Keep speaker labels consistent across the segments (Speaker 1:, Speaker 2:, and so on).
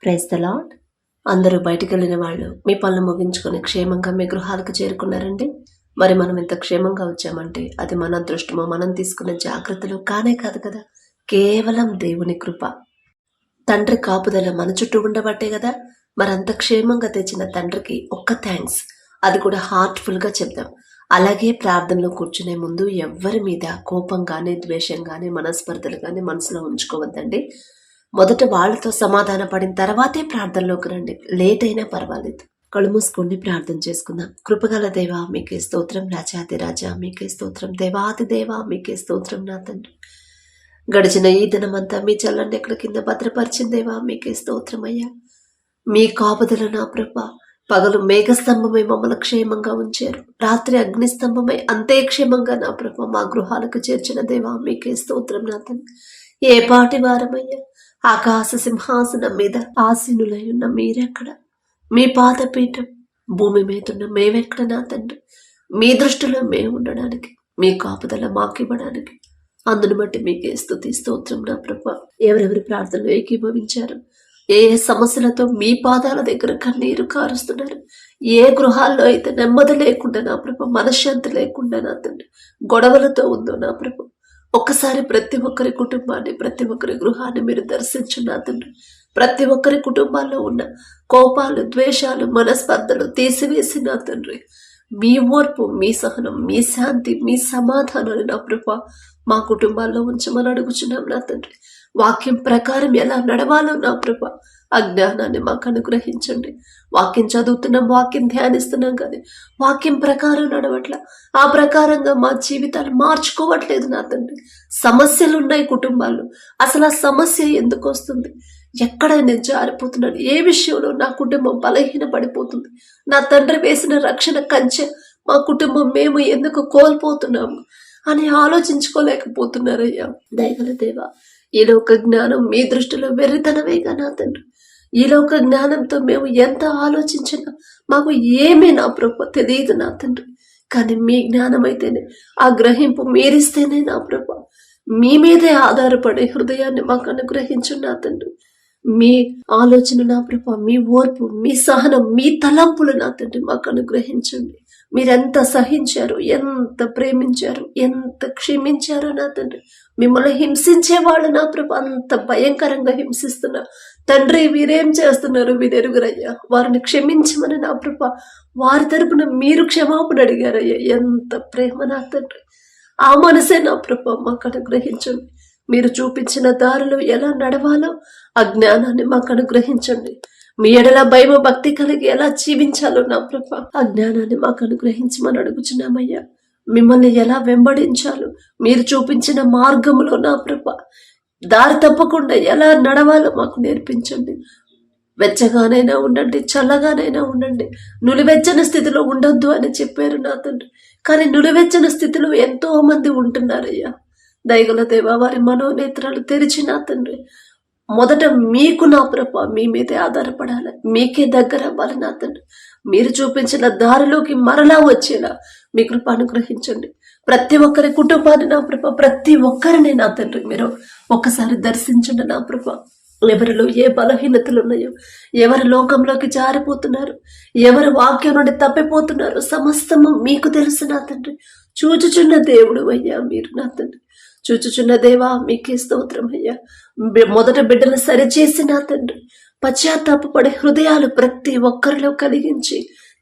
Speaker 1: Praise the lord. అందరూ బయటికి వెళ్ళిన వాళ్ళు మీ పనులు ముగించుకొని క్షేమంగా మీ గృహాలకు చేరుకున్నారండి. మరి మనం ఇంత క్షేమంగా వచ్చామంటే అది మన అదృష్టమో మనం తీసుకున్న జాగ్రత్తలు కానే కాదు కదా, కేవలం దేవుని కృప. తండ్రి కాపుదల మన చుట్టూ ఉండబట్టే కదా మరి అంత క్షేమంగా తెచ్చిన తండ్రికి ఒక్క థ్యాంక్స్, అది కూడా హార్ట్ఫుల్గా చెప్దాం. అలాగే ప్రార్థనలో కూర్చునే ముందు ఎవ్వరి మీద కోపం కానీ ద్వేషం కానీ మనస్పర్ధలు కానీ మనసులో ఉంచుకోవద్దండి. మొదట వాళ్ళతో సమాధాన పడిన తర్వాతే ప్రార్థనలోకి రండి, లేట్ అయినా పర్వాలేదు. కళ్ళు మూసుకోండి, ప్రార్థన చేసుకుందాం. కృపగల దేవా మీకే స్తోత్రం, రాజాది రాజా మీకే స్తోత్రం, దేవాది దేవా మీకే స్తోత్రం. నా తండ్రి, గడిచిన ఈ దినమంతా మీ చల్లని ఎక్కడ కింద భద్రపరిచిన దేవా మీకే స్తోత్రం అయ్యా. మీ కాపుదల నా ప్రభ, పగలు మేఘస్తంభమై మమ్మల్ని క్షేమంగా ఉంచారు, రాత్రి అగ్నిస్తంభమై అంతే క్షేమంగా నా ప్రభ మా గృహాలకు చేర్చిన దేవా మీకే స్తోత్రం. నా తండ్రి, ఏ పాటి వారమయ్యా, ఆకాశ సింహాసనం మీద ఆసీనులై ఉన్న మీరెక్కడ, మీ పాదపీఠం భూమి మీదున్న మేమెక్కడ నా తండ్రి. మీ దృష్టిలో మేము ఉండడానికి, మీ కాపుదల మాకివ్వడానికి, అందును బట్టి మీకే స్తుతి స్తోత్రం నా ప్రభ. ఎవరెవరి ప్రార్థనలు ఏకీభవించారు, ఏ ఏ సమస్యలతో మీ పాదాల దగ్గర కన్నీరు కారుస్తున్నారు, ఏ గృహాల్లో అయితే నెమ్మది లేకుండా నా ప్రభ, మనశ్శాంతి లేకుండా నా తండ్రి గొడవలతో ఉందో నా ప్రభ, ఒక్కసారి ప్రతి ఒక్కరి కుటుంబాన్ని, ప్రతి ఒక్కరి గృహాన్ని మీరు దర్శించు నా తండ్రి. ప్రతి ఒక్కరి కుటుంబాల్లో ఉన్న కోపాలు, ద్వేషాలు, మనస్పర్ధలు తీసివేసి నా తండ్రి మీ ఓర్పు, మీ సహనం, మీ శాంతి, మీ సమాధానాలు నా ప్రభ మా కుటుంబాల్లో ఉంచమని అడుగుచున్నాం నా తండ్రి. వాక్యం ప్రకారం ఎలా నడవాలో నా ప్రభ ఆ జ్ఞానాన్ని మాకు అనుగ్రహించండి. వాక్యం చదువుతున్నాం, వాక్యం ధ్యానిస్తున్నాం, కానీ వాక్యం ప్రకారం నడవట్ల, ఆ ప్రకారంగా మా జీవితాలు మార్చుకోవట్లేదు నా తండ్రి. సమస్యలు ఉన్నాయి కుటుంబాల్లో, అసలు ఆ సమస్య ఎందుకు వస్తుంది, ఎక్కడ నేను జారిపోతున్నాను, ఏ విషయంలో నా కుటుంబం బలహీన పడిపోతుంది, నా తండ్రి వేసిన రక్షణ కంచె మా కుటుంబం మేము ఎందుకు కోల్పోతున్నాము అని ఆలోచించుకోలేకపోతున్నారయ్యా. దయగల దేవా, ఈ లోక జ్ఞానం మీ దృష్టిలో వెర్రితనమేగా నా తండ్రి. ఈ లోక జ్ఞానంతో మేము ఎంత ఆలోచించినా మాకు ఏమీ నా ప్రభ తెలియదు నా తండ్రి. కానీ మీ జ్ఞానం అయితేనే, ఆ గ్రహింపు మీరిస్తేనే నా ప్రభ, మీ మీదే ఆధారపడే హృదయాన్ని మాకు అనుగ్రహించు నా తండ్రి. మీ ఆలోచన నా ప్రభ, మీ ఓర్పు, మీ సహనం, మీ తలంపులు నా తండ్రి మాకు అనుగ్రహించండి. మీరెంత సహించారు, ఎంత ప్రేమించారు, ఎంత క్షమించారో నా తండ్రి. మిమ్మల్ని హింసించే వాళ్ళు నా ప్రభ అంత భయంకరంగా హింసిస్తున్నారు తండ్రి. వీరేం చేస్తున్నారు మీరు ఎరుగురయ్యా, వారిని క్షమించమని నా ప్రభ వారి తరపున మీరు క్షమాపణ అడిగారయ్యా. ఎంత ప్రేమ నా తండ్రి. ఆ మనసే నా ప్రభ మాకు అనుగ్రహించండి. మీరు చూపించిన దారులు ఎలా నడవాలో ఆ జ్ఞానాన్ని మాకు అనుగ్రహించండి. మీ ఎడల భయం భక్తి కలిగి ఎలా జీవించాలో నా ప్రభ ఆ జ్ఞానాన్ని మాకు అనుగ్రహించమని అడుగుచున్నామయ్యా. మిమ్మల్ని ఎలా వెంబడించాలో, మీరు చూపించిన మార్గంలో నా ప్రభ దారి తప్పకుండా ఎలా నడవాలో మాకు నేర్పించండి. వెచ్చగానైనా ఉండండి, చల్లగానైనా ఉండండి, నులివెచ్చని స్థితిలో ఉండొద్దు అని చెప్పారు నా తండ్రి. కానీ నులివెచ్చని స్థితిలో ఎంతో మంది ఉంటున్నారయ్యా. దయగల దేవా, వారి మనోనేత్రాలు తెరిచి నా తండ్రి మొదట మీకు నా ప్రభ మీ మీదే ఆధారపడాలి, మీకే దగ్గర అవ్వాలి నా తండ్రి. మీరు చూపించిన దారిలోకి మరలా వచ్చేలా మీ కృప అనుగ్రహించండి. ప్రతి ఒక్కరి కుటుంబాన్ని నా ప్రభ, ప్రతి ఒక్కరిని నా తండ్రి మీరు ఒక్కసారి దర్శించండి నా ప్రభ. ఎవరిలో ఏ బలహీనతలు ఉన్నాయో, ఎవరి లోకంలోకి జారిపోతున్నారు, ఎవరి వాక్యం నుండి తప్పిపోతున్నారు, సమస్తము మీకు తెలుసు నా తండ్రి. చూచుచున్న దేవుడు అయ్యా మీరు నా తండ్రి. చూచుచున్న దేవా మీకే స్తోత్రం అయ్యా. మొదట బిడ్డలు సరిచేసి నా తండ్రి పశ్చాత్తాపపడే హృదయాలు ప్రతి ఒక్కరిలో కలిగించి,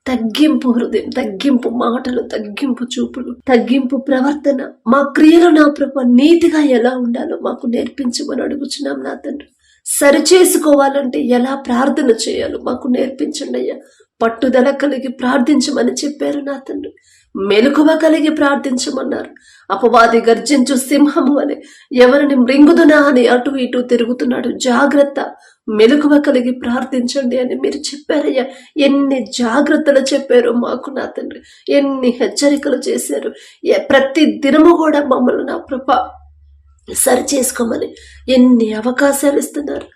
Speaker 1: తగ్గింపు హృదయం, తగ్గింపు మాటలు, తగ్గింపు చూపులు, తగ్గింపు ప్రవర్తన, మా క్రియలు నా ప్రభ నీతిగా ఎలా ఉండాలో మాకు నేర్పించమని అడుగుచున్నాం నా తండ్రి. సరిచేసుకోవాలంటే ఎలా ప్రార్థన చేయాలో మాకు నేర్పించండి అయ్యా. పట్టుదల కలిగి ప్రార్థించమని చెప్పారు నా తండ్రి. మెలకువ కలిగి ప్రార్థించమన్నారు. అపవాది గర్జించు సింహము అని ఎవరిని మృంగుదునా అని అటు ఇటు తిరుగుతున్నాడు, జాగ్రత్త, మెలకువ కలిగి ప్రార్థించండి అని మీరు చెప్పారయ్యా. ఎన్ని జాగ్రత్తలు చెప్పారు మాకు నా తండ్రి, ఎన్ని హెచ్చరికలు చేశారు. ప్రతి దినము కూడా మమ్మల్ని నా ప్రభ సరి చేసుకోమని ఎన్ని అవకాశాలు ఇస్తున్నారు.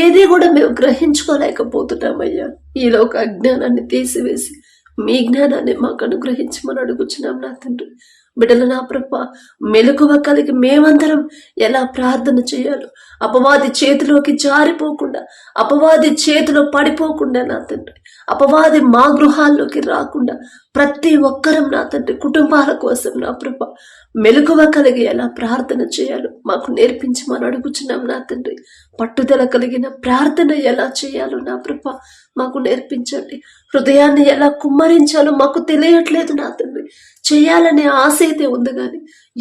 Speaker 1: ఏది కూడా మేము గ్రహించుకోలేకపోతున్నామయ్యా. ఈలోక అజ్ఞానాన్ని తీసివేసి మీ జ్ఞానాన్ని మాకు అనుగ్రహించమని అడుగుచున్నాం నా తండ్రి. బిడ్డలు నా ప్రభ మెలకువ కలిగి మేమందరం ఎలా ప్రార్థన చేయాలో, అపవాది చేతిలోకి జారిపోకుండా, అపవాది చేతిలో పడిపోకుండా నా తండ్రి, అపవాది మా గృహాల్లోకి రాకుండా ప్రతి ఒక్కరం నా తండ్రి కుటుంబాల కోసం నా ప్రభ మెలకువ కలిగి ఎలా ప్రార్థన చేయాలో మాకు నేర్పించమని అడుగుచున్నాం నా తండ్రి. పట్టుదల కలిగిన ప్రార్థన ఎలా చేయాలో నా ప్రభ మాకు నేర్పించండి. హృదయాన్ని ఎలా కుమ్మరించాలో మాకు తెలియట్లేదు నా తండ్రి. చేయాలనే ఆశ అయితే ఉంది కానీ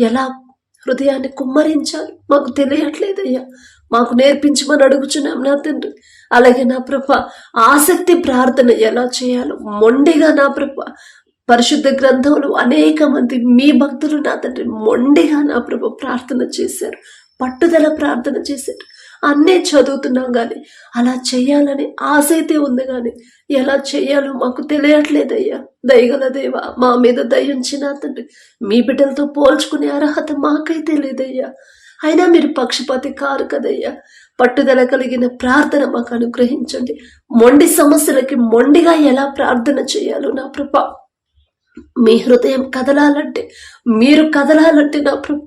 Speaker 1: ఎలా హృదయాన్ని కుమ్మరించాలి మాకు తెలియట్లేదయ్యా. మాకు నేర్పించమని అడుగుచున్నాం నా తండ్రి. అలాగే నా ప్రభ ఆసక్తి ప్రార్థన ఎలా చేయాలో మొండిగా నా ప్రభ పరిశుద్ధ గ్రంథంలో అనేక మంది మీ భక్తులు నా తండ్రి మొండిగా నా ప్రభ ప్రార్థన చేశారు, పట్టుదల ప్రార్థన చేశారు. అన్నీ చదువుతున్నాం కానీ అలా చేయాలని ఆశ అయితే ఉంది కానీ ఎలా చేయాలో మాకు తెలియట్లేదయ్యా. దయగల దేవా, మా మీద దయించి నా తండ్రి మీ బిడ్డలతో పోల్చుకునే అర్హత మాకైతే లేదయ్యా. అయినా మీరు పక్షపాతి కారు కదయ్యా. పట్టుదల కలిగిన ప్రార్థన మాకు అనుగ్రహించండి. మొండి సమస్యలకి మొండిగా ఎలా ప్రార్థన చేయాలో నా ప్రభ, మీ హృదయం కదలాలంటే, మీరు కదలాలంటే నా ప్రభు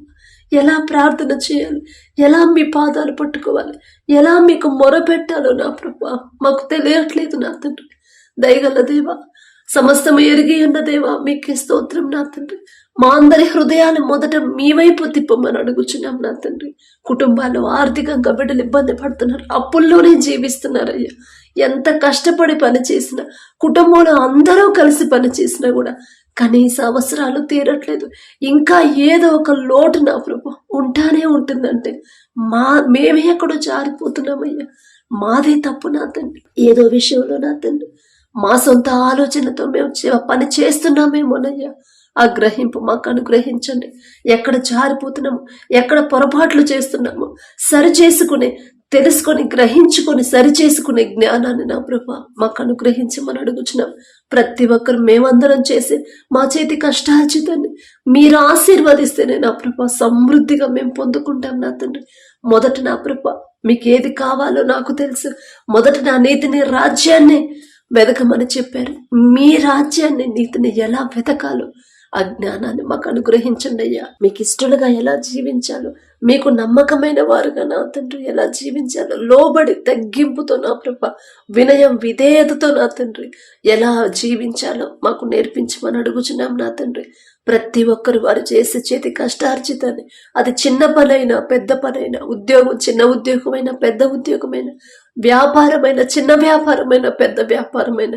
Speaker 1: ఎలా ప్రార్థన చేయాలి, ఎలా మీ పాదాలు పట్టుకోవాలి, ఎలా మీకు మొరపెట్టాలో నా ప్రభు మాకు తెలియట్లేదు నా తండ్రి. దయగల దేవా, సమస్తము ఎరిగి ఉన్న దేవా మీకే స్తోత్రం నా తండ్రి. మా అందరి హృదయాలు మొదట మీ వైపు తిప్పమని అడుగుచున్నాం నా తండ్రి. కుటుంబాల్లో ఆర్థికంగా బిడ్డలు ఇబ్బంది పడుతున్నారు, అప్పుల్లోనే జీవిస్తున్నారయ్యా. ఎంత కష్టపడి పని చేసినా, కుటుంబంలో అందరూ కలిసి పని చేసినా కూడా కనీస అవసరాలు తీరట్లేదు. ఇంకా ఏదో ఒక లోటు నా ప్రభు ఉంటానే ఉంటుందంటే మేమే ఎక్కడో జారిపోతున్నామయ్యా. మాదే తప్పు నా తండ్రి. ఏదో విషయంలో నా తండ్రి మా సొంత ఆలోచనతో మేము పని చేస్తున్నామేమోనయ్యా. ఆ గ్రహింపు మాకు అనుగ్రహించండి. ఎక్కడ జారిపోతున్నాము, ఎక్కడ పొరపాట్లు చేస్తున్నాము సరి చేసుకునే, తెలుసుకొని గ్రహించుకొని సరి చేసుకునే జ్ఞానాన్ని నా ప్రభ మాకు అనుగ్రహించమని అడుగుచున్నాం. ప్రతి ఒక్కరు మేమందరం చేసే మా చేతి కష్టార్జితాన్ని మీరు ఆశీర్వదిస్తేనే నా ప్రభ సమృద్ధిగా మేము పొందుకుంటాం నా తండ్రి. మొదట నా ప్రభ మీకు ఏది కావాలో నాకు తెలుసు. మొదట నా నీతిని, రాజ్యాన్ని వెతకమని చెప్పారు. మీ రాజ్యాన్ని, నీతిని ఎలా వెతకాలో ఆ జ్ఞానాన్ని మాకు అనుగ్రహించండి అయ్యా. మీకు ఇష్టలుగా ఎలా జీవించాలో, మీకు నమ్మకమైన వారుగా నా తండ్రి ఎలా జీవించాలో, లోబడి తగ్గింపుతో నా ప్రభ, వినయం విధేయతతో నా తండ్రి ఎలా జీవించాలో మాకు నేర్పించమని అడుగుచున్నాం నా తండ్రి. ప్రతి ఒక్కరు వారు చేసే చేతి కష్టార్జితాన్ని, అది చిన్న పనైనా పెద్ద పనైనా, ఉద్యోగం చిన్న ఉద్యోగమైన పెద్ద ఉద్యోగమైన, వ్యాపారమైన చిన్న వ్యాపారమైన పెద్ద వ్యాపారమైన,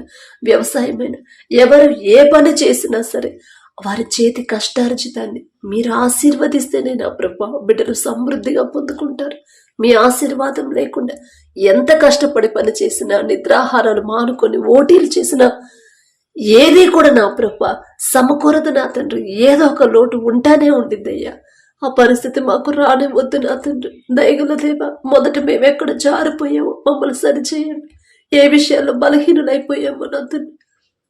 Speaker 1: వ్యవసాయమైన, ఎవరు ఏ పని చేసినా సరే వారి చేతి కష్టార్జితాన్ని మీరు ఆశీర్వదిస్తేనే నా ప్రభా బిడ్డలు సమృద్ధిగా పొందుకుంటారు. మీ ఆశీర్వాదం లేకుండా ఎంత కష్టపడి పని చేసినా, నిద్రాహారాలు మానుకొని ఓటీలు చేసినా ఏది కూడా నా ప్రభా సమకూరదు నా తండ్రి. ఏదో ఒక లోటు ఉంటానే ఉండిద్దయ్యా. ఆ పరిస్థితి మాకు రానే వద్దు నా తండ్రి. దయగల దేవా, మొదట మేమెక్కడ జారిపోయామో మమ్మల్ని సరిచేయండి. ఏ విషయాల్లో బలహీనులైపోయామో నా తండ్రి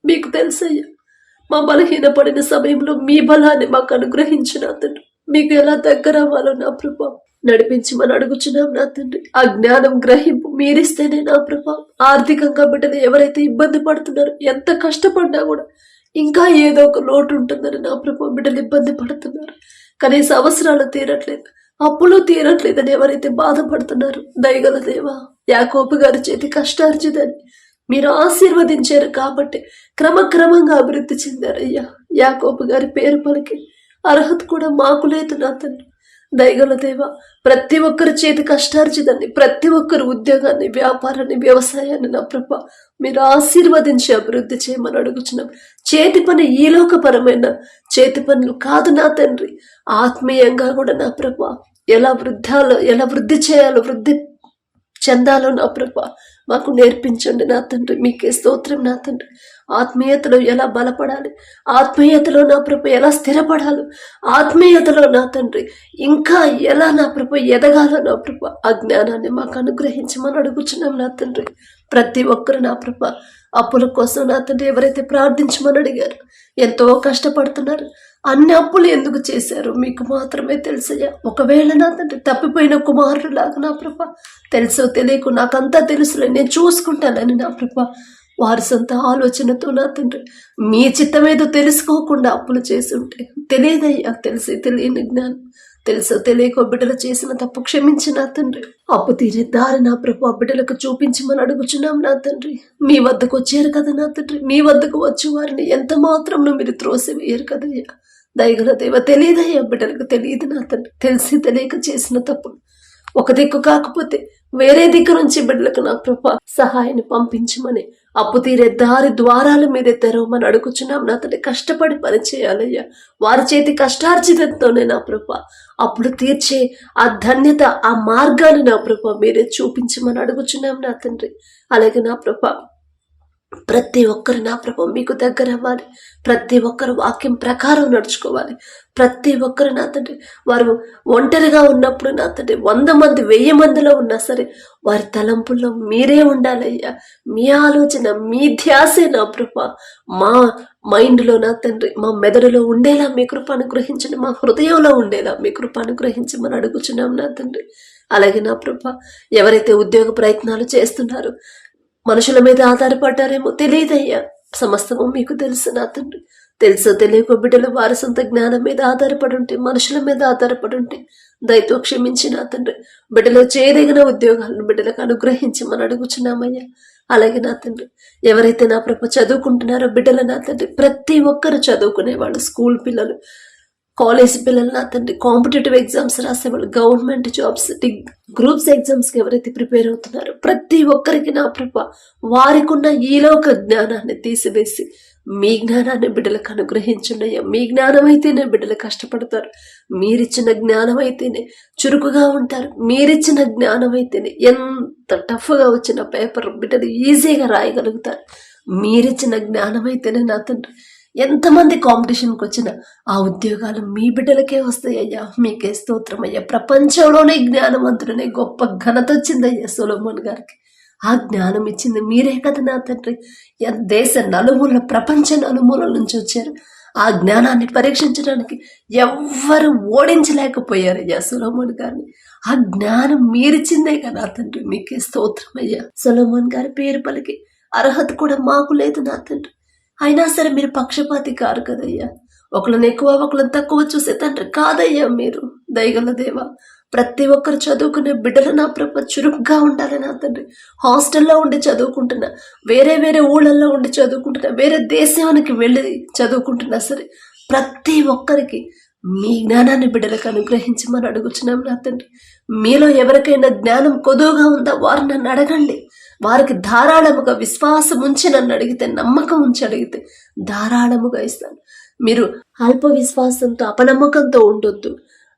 Speaker 1: మీకు తెలుసయ్యా. మా బలహీనపడిన సమయంలో మీ బలాన్ని మాకు అనుగ్రహించిన తండ్రి, మీకు ఎలా దగ్గర అవ్వాలో నా ప్రభా నడిపించమని అడుగుచున్నాం నా తండ్రి. ఆ జ్ఞానం గ్రహింపు మీరిస్తేనే నా ప్రభా ఆర్థికంగా బిడ్డలు ఎవరైతే ఇబ్బంది పడుతున్నారో, ఎంత కష్టపడినా కూడా ఇంకా ఏదో ఒక లోటు ఉంటుందని నా ప్రభా బిడ్డలు ఇబ్బంది పడుతున్నారు. కనీస అవసరాలు తీరట్లేదు, అప్పులు తీరట్లేదని ఎవరైతే బాధపడుతున్నారు, దయగల దేవా యాకోబు గారి చేతి కష్టార్జితాన్ని మీరు ఆశీర్వదించారు కాబట్టి క్రమక్రమంగా అభివృద్ధి చెందారయ్యా. యాకోబు గారి పేరు పలికి అర్హత కూడా మాకు లేదు నా తండ్రి. దయగల దేవా, ప్రతి ఒక్కరి చేతి కష్టార్జితాన్ని, ప్రతి ఒక్కరి ఉద్యోగాన్ని, వ్యాపారాన్ని, వ్యవసాయాన్ని నా ప్రభ మీరు ఆశీర్వదించి అభివృద్ధి చేయమని అడుగుచున్నాం. చేతి పని ఈలోకపరమైన చేతి పనులు కాదు నా తండ్రి, ఆత్మీయంగా కూడా నా ప్రభ ఎలా వృద్ధి చేయాలో, వృద్ధి చెందాలో నా ప్రభ మాకు నేర్పించండి నా తండ్రి. మీకే స్తోత్రం నా తండ్రి. ఆత్మీయతలో ఎలా బలపడాలి, ఆత్మీయతలో నా ప్రభ ఎలా స్థిరపడాలి, ఆత్మీయతలో నా తండ్రి ఇంకా ఎలా నా ప్రభ ఎదగాలో నా ప్రభ ఆ జ్ఞానాన్ని మాకు అనుగ్రహించమని అడుగుచున్నాం నా తండ్రి. ప్రతి ఒక్కరు నా ప్రభ అప్పుల కోసం నా తండ్రి ఎవరైతే ప్రార్థించమని అడిగారు, ఎంతో కష్టపడుతున్నారు, అన్ని అప్పులు ఎందుకు చేశారు మీకు మాత్రమే తెలుసయ్యా. ఒకవేళ నా తండ్రి తప్పిపోయిన కుమారుడు లాగా నా ప్రభ తెలుసో తెలియకు నాకంతా తెలుసులే, నేను చూసుకుంటానని నా ప్రభ వారి సొంత ఆలోచనతో నా తండ్రి మీ చిత్తమేదో తెలుసుకోకుండా అప్పులు చేసి ఉంటే తెలియదయ్యా, తెలిసి తెలియని జ్ఞానం, తెలుసో తెలియకో బిడ్డలు చేసిన తప్పు క్షమించి నా తండ్రి అప్పు తీరే దారి నా ప్రభు బిడ్డలకు చూపించమని అడుగుచున్నాం నా తండ్రి. మీ వద్దకు వచ్చారు కదా నా తండ్రి, మీ వద్దకు వచ్చి వారిని ఎంత మాత్రం మీరు త్రోసివేయరు కదయ్యా. దయగల దేవ, తెలియదయ్యా బిడ్డలకు, తెలియదు నా తండ్రి, తెలిసి తెలియక చేసిన తప్పు ఒక దిక్కు కాకపోతే వేరే దిక్కు నుంచి బిడ్డలకు నా ప్రభా సహాయాన్ని పంపించమని అప్పు తీరే దారి ద్వారాలు మీరే తెరవమని అడుగుచున్నాం నా తండ్రి. కష్టపడి పని చేయాలయ్యా, వారి చేతి కష్టార్జితంతోనే నా ప్రభా అప్పుడు తీర్చే ఆ ధన్యత, ఆ మార్గాన్ని నా ప్రభా మీరే చూపించమని అడుగుచున్నాం నా తండ్రి. అలాగే నా ప్రభా ప్రతి ఒక్కరు నా ప్రభు మీకు దగ్గర అవ్వాలి, ప్రతి ఒక్కరు వాక్యం ప్రకారం నడుచుకోవాలి. ప్రతి ఒక్కరు నా తండ్రి వారు ఒంటరిగా ఉన్నప్పుడు నా తండ్రి 100 మంది 1000 మందిలో ఉన్నా సరే వారి తలంపుల్లో మీరే ఉండాలయ్యా. మీ ఆలోచన, మీ ధ్యాసే నా ప్రభు మా మైండ్లో నా తండ్రి, మా మెదడులో ఉండేలా మీ కృప అనుగ్రహించండి, మా హృదయంలో ఉండేలా మీ కృప అనుగ్రహించమని అడుగుచున్నాం నా తండ్రి. అలాగే నా ప్రభు ఎవరైతే ఉద్యోగ ప్రయత్నాలు చేస్తున్నారో మనుషుల మీద ఆధారపడ్డారేమో తెలియదయ్యా, సమస్తము మీకు తెలుసు నా తండ్రి. తెలుసో తెలియక బిడ్డలు వారి సొంత జ్ఞానం మీద ఆధారపడి ఉంటే, మనుషుల మీద ఆధారపడి ఉంటే దయతో క్షమించి నా తండ్రి బిడ్డలో చేయదగిన ఉద్యోగాలను బిడ్డలకు అనుగ్రహించి మనం అడుగుచున్నామయ్యా. అలాగే నా తండ్రి ఎవరైతే నా ప్రభు చదువుకుంటున్నారో బిడ్డలు నా తండ్రి ప్రతి ఒక్కరు చదువుకునేవాళ్ళు, స్కూల్ పిల్లలు, కాలేజ్ పిల్లలు నా తండ్రి, కాంపిటేటివ్ ఎగ్జామ్స్ రాసేవాళ్ళు, గవర్నమెంట్ జాబ్స్, గ్రూప్స్ ఎగ్జామ్స్కి ఎవరైతే ప్రిపేర్ అవుతున్నారో ప్రతి ఒక్కరికి నా ప్రభ వారికి ఉన్న ఈలోక జ్ఞానాన్ని తీసివేసి మీ జ్ఞానాన్ని బిడ్డలకు అనుగ్రహించున్నాయా. మీ జ్ఞానం అయితేనే బిడ్డలు కష్టపడతారు, మీరిచ్చిన జ్ఞానం అయితేనే చురుకుగా ఉంటారు, మీరిచ్చిన జ్ఞానం అయితేనే ఎంత టఫ్గా వచ్చిన పేపర్ బిడ్డలు ఈజీగా రాయగలుగుతారు. మీరిచ్చిన జ్ఞానం అయితేనే నా తండ్రి ఎంతమంది కాంపిటీషన్కి వచ్చినా ఆ ఉద్యోగాలు మీ బిడ్డలకే వస్తాయ్యా. మీకే స్తోత్రం అయ్యా. ప్రపంచంలోనే జ్ఞానవంతుడనే గొప్ప ఘనత వచ్చిందయ్యా సొలొమోన్ గారికి. ఆ జ్ఞానం ఇచ్చింది మీరే కదా నా తండ్రి. దేశ నలుమూల, ప్రపంచ నలుమూలల నుంచి వచ్చారు. ఆ జ్ఞానాన్ని పరీక్షించడానికి ఎవ్వరు ఓడించలేకపోయారయ్యా సొలొమోన్ గారిని. ఆ జ్ఞానం మీరిచ్చిందే కదా తండ్రి, మీకే స్తోత్రం అయ్యా. సొలొమోన్ గారి పేరు పలికి అర్హత కూడా మాకు లేదు నా తండ్రి. అయినా సరే మీరు పక్షపాతి కారు కదయ్యా. ఒకళ్ళని ఎక్కువ ఒకళ్ళని తక్కువ చూసే తండ్రి కాదయ్యా మీరు. దయగల దేవా, ప్రతి ఒక్కరు చదువుకునే బిడ్డలు నా ప్రభ చురుగ్గా ఉండాలి నా తండ్రి. హాస్టల్లో ఉండి చదువుకుంటున్నా, వేరే వేరే ఊళ్ళల్లో ఉండి చదువుకుంటున్నా, వేరే దేశానికి వెళ్ళి చదువుకుంటున్నా సరే ప్రతి ఒక్కరికి మీ జ్ఞానాన్ని బిడ్డలకు అనుగ్రహించమని అడుగుచున్నాం నా తండ్రి. మీలో ఎవరికైనా జ్ఞానం కొదువుగా ఉందా వారు నన్ను అడగండి. వారికి ధారాళముగా విశ్వాసం ఉంచి నన్ను అడిగితే, నమ్మకం ఉంచి అడిగితే ధారాళముగా ఇస్తాను. మీరు అల్ప విశ్వాసంతో అపనమ్మకంతో ఉండొద్దు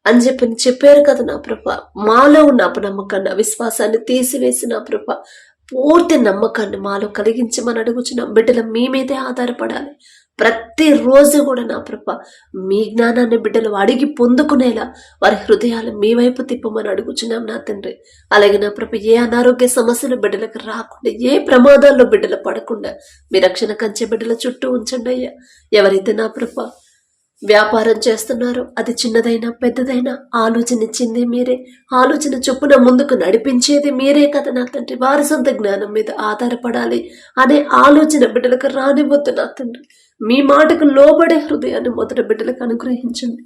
Speaker 1: అని చెప్పారు కదా నా ప్రభ. మాలో ఉన్న అపనమ్మకాన్ని, అవిశ్వాసాన్ని తీసివేసి నా ప్రభ పూర్తి నమ్మకాన్ని మాలో కలిగించమని అడుగుచున్నాం. బిడ్డలు మీ మీదే ఆధారపడాలి. ప్రతిరోజు కూడా నా ప్రభ మీ జ్ఞానాన్ని బిడ్డలు అడిగి పొందుకునేలా వారి హృదయాలు మీ వైపు తిప్పమని అడుగుచున్నాం నా తండ్రి. అలాగే నా ప్రభ ఏ అనారోగ్య సమస్యలు బిడ్డలకు రాకుండా, ఏ ప్రమాదాల్లో బిడ్డలు పడకుండా మీ రక్షణ కంచె బిడ్డల చుట్టూ ఉంచండి అయ్యా. ఎవరైతే నా ప్రభ వ్యాపారం చేస్తున్నారో అది చిన్నదైనా పెద్దదైనా ఆలోచన ఇచ్చింది మీరే, ఆలోచన చొప్పున ముందుకు నడిపించేది మీరే కదా నా తండ్రి. వారి సొంత జ్ఞానం మీద ఆధారపడాలి అనే ఆలోచన బిడ్డలకు రానివ్వద్దు నా తండ్రి. మీ మాటకు లోబడే హృదయాన్ని మొదట బిడ్డలకు అనుగ్రహించండి.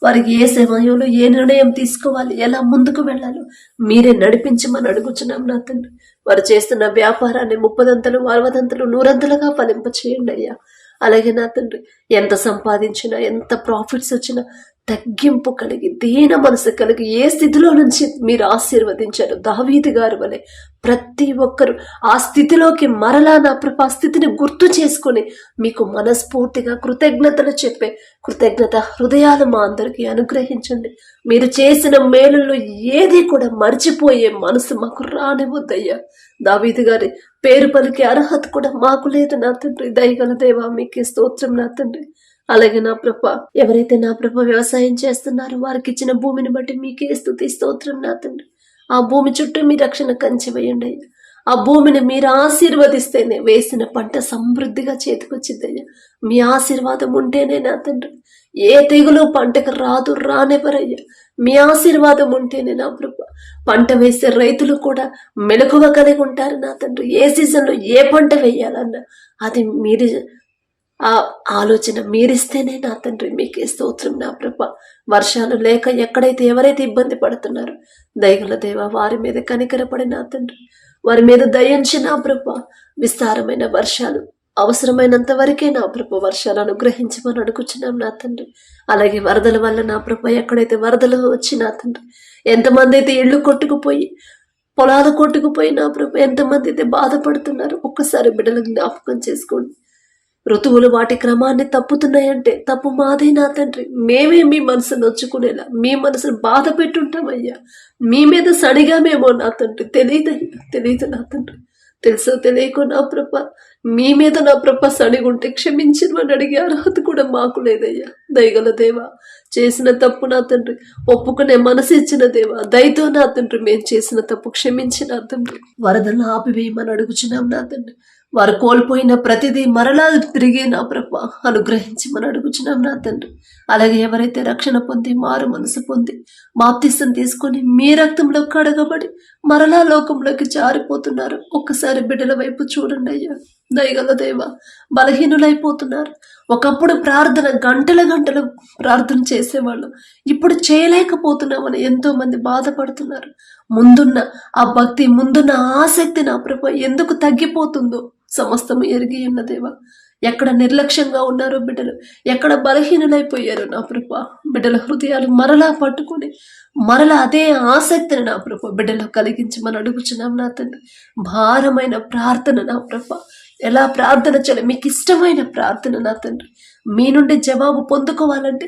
Speaker 1: వారికి ఏ సమయంలో ఏ నిర్ణయం తీసుకోవాలి, ఎలా ముందుకు వెళ్ళాలో మీరే నడిపించమని అడుగుచున్నాం నా తండ్రి. వారు చేస్తున్న వ్యాపారాన్ని 30 60 100 ఫలింప చేయండి అయ్యా. అలాగే నా తండ్రి ఎంత సంపాదించినా, ఎంత ప్రాఫిట్స్ వచ్చినా తగ్గింపు కలిగి, దీన మనసు కలిగి ఏ స్థితిలో నుంచి మీరు ఆశీర్వదించారు దావీదు గారి వలె ప్రతి ఒక్కరు ఆ స్థితిలోకి మరలా నా ప్రభా స్థితిని గుర్తు చేసుకొని మీకు మనస్ఫూర్తిగా కృతజ్ఞతలు చెప్పే కృతజ్ఞత హృదయాలు మా అందరికీ అనుగ్రహించండి. మీరు చేసిన మేలుల్లో ఏది కూడా మర్చిపోయే మనసు మాకు రానివ్వద్దయ్యా. దావీదు గారి పేరు పలికే అర్హత కూడా మాకు లేదు నా తండ్రి. దయగల దేవా, మీకే స్తోత్రం నా తండ్రి. అలాగే నా ప్రభ ఎవరైతే నా ప్రభ వ్యవసాయం చేస్తున్నారో వారికి ఇచ్చిన భూమిని బట్టి మీకే స్తుతి స్తోత్రం నా తండ్రి. ఆ భూమి చుట్టూ మీ రక్షణ కంచె వేయండి. ఆ భూమిని మీరు ఆశీర్వదిస్తేనే వేసిన పంట సమృద్ధిగా చేతికొచ్చిద్దయ్యా. మీ ఆశీర్వాదం ఉంటేనే నా తండ్రి ఏ తెగులు పంటకు రాదు, రానివ్వరయ్యా. మీ ఆశీర్వాదం ఉంటేనే నా ప్రభు పంట వేసే రైతులు కూడా మెలకువ కలిగి ఉంటారు నా తండ్రి. ఏ సీజన్లో ఏ పంట వేయాలన్నా అది మీరు ఆ ఆలోచన మీరిస్తేనే నా తండ్రి మీకే స్తోత్రం నా ప్రభ. వర్షాలు లేక ఎక్కడైతే ఎవరైతే ఇబ్బంది పడుతున్నారో దయగల దేవ వారి మీద కనికరపడి నా తండ్రి వారి మీద దయించి నా ప్రభ విస్తారమైన వర్షాలు అవసరమైనంత వరకే నా ప్రభ వర్షాలు అనుగ్రహించమని అడుగుచున్నాం నా తండ్రి. అలాగే వరదల వల్ల నా ప్రభ ఎక్కడైతే వరదలు వచ్చి నా తండ్రి ఎంతమంది అయితే ఇళ్ళు కొట్టుకుపోయి పొలాలు కొట్టుకుపోయి నా ప్రభ ఎంతమంది అయితే బాధపడుతున్నారు ఒక్కసారి బిడ్డలకు జ్ఞాపకం చేసుకోండి. ఋతువులు వాటి క్రమాన్ని తప్పుతున్నాయంటే తప్పు మాదే నా తండ్రి. మేమే మీ మనసు నొచ్చుకునేలా మీ మనసును బాధ పెట్టుంటామయ్యా. మీ మీద సడిగామేమో నా తండ్రి. తెలియదు నా తండ్రి. తెలుసో తెలియకో నా ప్రభ మీ మీద నా ప్రభ సడిగుంటే క్షమించమని అడిగే అర్హత కూడా మాకు లేదయ్యా. దయగల దేవా చేసిన తప్పు నా తండ్రి ఒప్పుకునే మనసు ఇచ్చిన దేవా దయతో నా తండ్రి మేము చేసిన తప్పు క్షమించి నా తండ్రి వరదలను ఆపివేయమని అడుగుచున్నాం నా తండ్రి. వారు కోల్పోయిన ప్రతిదీ మరలా తిరిగి నా ప్రభ అనుగ్రహించి మనం అడుగుచున్నాం నా తండ్రి. అలాగే ఎవరైతే రక్షణ పొంది మారు మనసు పొంది బాప్తిసం తీసుకొని మీ రక్తంలో కడగబడి మరలా లోకంలోకి జారిపోతున్నారు ఒక్కసారి బిడ్డల వైపు చూడండి అయ్యా. దయగల దేవ బలహీనులైపోతున్నారు. ఒకప్పుడు ప్రార్థన గంటలు ప్రార్థన చేసేవాళ్ళు ఇప్పుడు చేయలేకపోతున్నామని ఎంతో మంది బాధపడుతున్నారు. ముందున్న ఆ భక్తి ముందున్న ఆసక్తి నా ప్రభ ఎందుకు తగ్గిపోతుందో సమస్తము ఎరిగి ఉన్న దేవా. ఎక్కడ నిర్లక్ష్యంగా ఉన్నారో బిడ్డలు ఎక్కడ బలహీనులైపోయారో నా ప్రభ బిడ్డల హృదయాలు మరలా పట్టుకుని మరలా అదే ఆసక్తిని నా ప్రభ బిడ్డలో కలిగించమని అడుగుచున్నాం నా తండ్రి. భారమైన ప్రార్థన నా ప్రభ ఎలా ప్రార్థన చేయాలి మీకు ఇష్టమైన ప్రార్థన నా తండ్రి. మీ నుండి జవాబు పొందుకోవాలంటే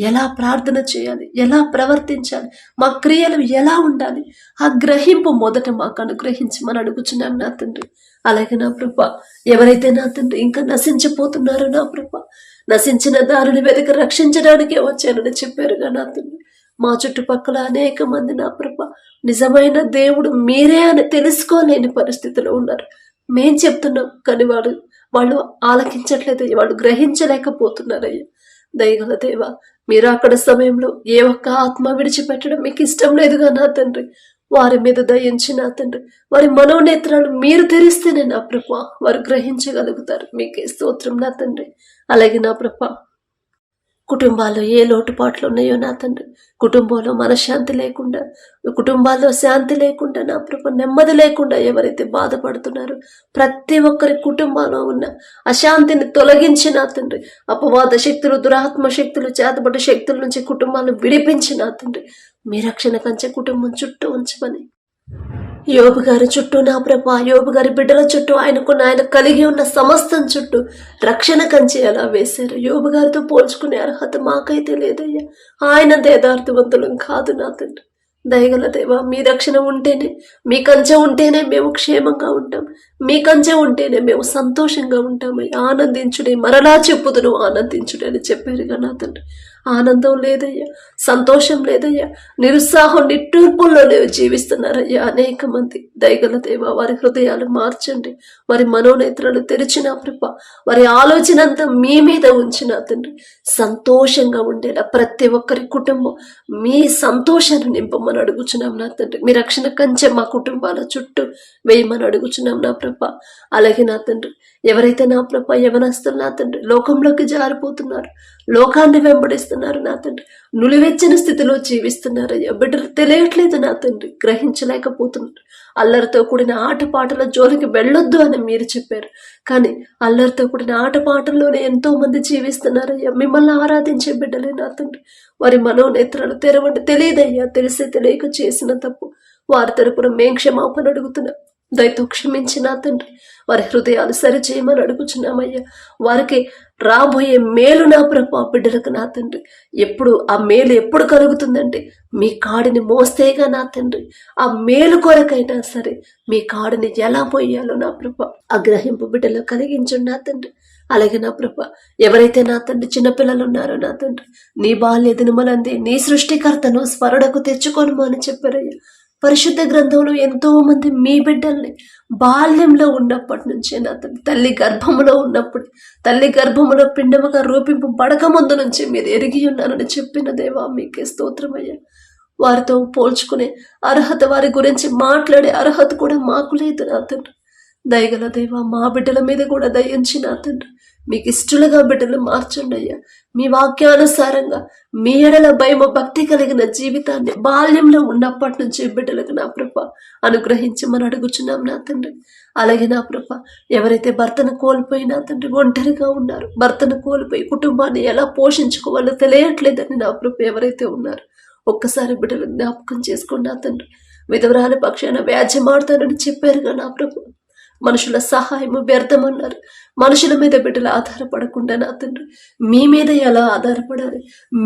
Speaker 1: ఎలా ప్రార్థన చేయాలి, ఎలా ప్రవర్తించాలి, మా క్రియలు ఎలా ఉండాలి ఆ గ్రహింపు మొదట మాకు అనుగ్రహించమని అడుగుచున్నాం నా తండ్రి. అలాగే నా ప్రభ ఎవరైతే నా తండ్రి ఇంకా నశించిపోతున్నారో నా ప్రభ నశించిన దారిని వెతక రక్షించడానికే వచ్చానని చెప్పారుగా నా తండ్రి. మా చుట్టుపక్కల అనేక మంది నా ప్రభ నిజమైన దేవుడు మీరే అని తెలుసుకోలేని పరిస్థితిలో ఉన్నారు. మేం చెప్తున్నాం కానీ వాళ్ళు ఆలకించట్లేదు, వాళ్ళు గ్రహించలేకపోతున్నారయ్యా. దయగల దేవా మీరు అక్కడ సమయంలో ఏ ఒక్క ఆత్మ విడిచిపెట్టడం మీకు ఇష్టం లేదుగా నా తండ్రి. వారి మీద దయించి నా తండ్రి వారి మనోనేత్రాలు మీరు తెరిస్తేనే నా ప్రభ వారు గ్రహించగలుగుతారు. మీకే స్తోత్రం నా తండ్రి. అలాగే నా ప్రభ కుటుంబాల్లో ఏ లోటుపాట్లు ఉన్నాయో నా తండ్రి కుటుంబంలో మనశ్శాంతి లేకుండా కుటుంబాల్లో శాంతి లేకుండా నా ప్రభ నెమ్మది లేకుండా ఎవరైతే బాధపడుతున్నారో ప్రతి ఒక్కరి కుటుంబంలో ఉన్న అశాంతిని తొలగించి నా తండ్రి అపవాద శక్తులు దురాత్మ శక్తులు చేతబడ్డ శక్తుల నుంచి కుటుంబాలను విడిపించి నా తండ్రి మీ రక్షణ కంచె కుటుంబం చుట్టూ ఉంచమని యోబు గారి చుట్టూ నా ప్రభ యోబు గారి బిడ్డల చుట్టూ ఆయన కలిగి ఉన్న సమస్తం చుట్టూ రక్షణ కంచె ఎలా వేశారు. యోబు గారితో పోల్చుకునే అర్హత మాకైతే లేదయ్యా. ఆయన దేదార్థవంతులం కాదు నా తండ్రి. దయగల దేవా మీ రక్షణ ఉంటేనే మీ కంచె ఉంటేనే మేము క్షేమంగా ఉంటాం. మీ కంచె ఉంటేనే మేము సంతోషంగా ఉంటామయ్యా. ఆనందించుడే మరలా చెప్పుదును ఆనందించుడే అని చెప్పారుగా నా తండ్రి. ఆనందం లేదయ్యా, సంతోషం లేదయ్యా, నిరుత్సాహం నిట్టూర్పుల్లోనే జీవిస్తున్నారయ్యా అనేక మంది. దయగల దేవా వారి హృదయాలు మార్చండి, వారి మనోనేత్రాలు తెరిచిన ప్రభ వారి ఆలోచన అంతా మీ మీద ఉంచిన తండ్రి సంతోషంగా ఉండేలా ప్రతి ఒక్కరి కుటుంబం మీ సంతోషాన్ని నింపమని అడుగుచున్నాం నా తండ్రి. మీ రక్షణ కంచె మా కుటుంబాల చుట్టూ వేయమని అడుగుచున్నాం నా ప్రభ. అలాగే నా తండ్రి ఎవరైతే నా ప్రభ యవనస్తులు నా తండ్రి లోకంలోకి జారిపోతున్నారు, లోకాన్ని వెంబడిస్తున్నారు నా తండ్రి, నులివెచ్చిన స్థితిలో జీవిస్తున్నారయ్యా. బిడ్డలు తెలియట్లేదు నా తండ్రి, గ్రహించలేకపోతున్నారు. అల్లరితో కూడిన ఆటపాటల జోలికి వెళ్ళొద్దు అని మీరు చెప్పారు, కానీ అల్లరితో కూడిన ఆటపాటల్లోనే ఎంతో మంది జీవిస్తున్నారయ్యా. మిమ్మల్ని ఆరాధించే బిడ్డలే నా తండ్రి వారి మనోనేత్రాలు తెరవండి. తెలియదయ్యా, తెలిసే తెలియక చేసిన తప్పు వారి తరపున మేం క్షమాపణ అడుగుతున్నాం. దయతో క్షమించి నా తండ్రి వారి హృదయాలు సరిచేయమని అడుగుచున్నామయ్యా. వారికి రాబోయే మేలు నా ప్రభా బిడ్డలకు నా తండ్రి ఎప్పుడు ఆ మేలు ఎప్పుడు కలుగుతుందంటే మీ కాడిని మోస్తేగా నా తండ్రి ఆ మేలు కొరకైనా సరే మీ కాడిని ఎలా పోయాలో నా ప్రభా ఆ గ్రహింపు బిడ్డలో కలిగించండి నా తండ్రి. అలాగే నా ప్రభ ఎవరైతే నా తండ్రి చిన్నపిల్లలు ఉన్నారో నా తండ్రి నీ బాల్య దినములందే నీ సృష్టికర్తను స్మరణకు తెచ్చుకోను అని చెప్పారయ్యా. పరిశుద్ధ గ్రంథంలో ఎంతో మంది మీ బిడ్డల్ని బాల్యంలో ఉన్నప్పటి నుంచే నా తండ్రి, తల్లి గర్భములో ఉన్నప్పుడు, తల్లి గర్భములో పిండముగా రూపింపబడక ముందు నుంచి మీరు ఎరిగి ఉన్నానని చెప్పిన దేవా మీకే స్తోత్రమయ్యా. వారితో పోల్చుకునే అర్హత, వారి గురించి మాట్లాడే అర్హత కూడా మాకు లేదు నా తండ్రి. దయగల దేవా, మా బిడ్డల మీద కూడా దయించి నా తండ్రి, మీకు ఇష్టలుగా బిడ్డలు మార్చండి అయ్యా. మీ వాక్యానుసారంగా మీ ఎడల భయము భక్తి కలిగిన జీవితాన్ని బాల్యంలో ఉన్నప్పటి నుంచి బిడ్డలకు నా ప్రభ అనుగ్రహించమని అడుగుచున్నాం నా తండ్రి. అలాగే నా ప్రభ, ఎవరైతే భర్తను కోల్పోయినా తండ్రి ఒంటరిగా ఉన్నారు, భర్తను కోల్పోయి కుటుంబాన్ని ఎలా పోషించుకోవాలో తెలియట్లేదని నా ప్రభ ఎవరైతే ఉన్నారు, ఒక్కసారి బిడ్డలు జ్ఞాపకం చేసుకోండి నా తండ్రి. విధవరాల పక్షాన వ్యాజ్యమాడతానని చెప్పారుగా నా ప్రభు. మనుషుల సహాయము వ్యర్థమన్నారు. మనుషుల మీద బిడ్డలు ఆధారపడకుండా నా తండ్రి మీ మీద ఎలా ఆధారపడాలి,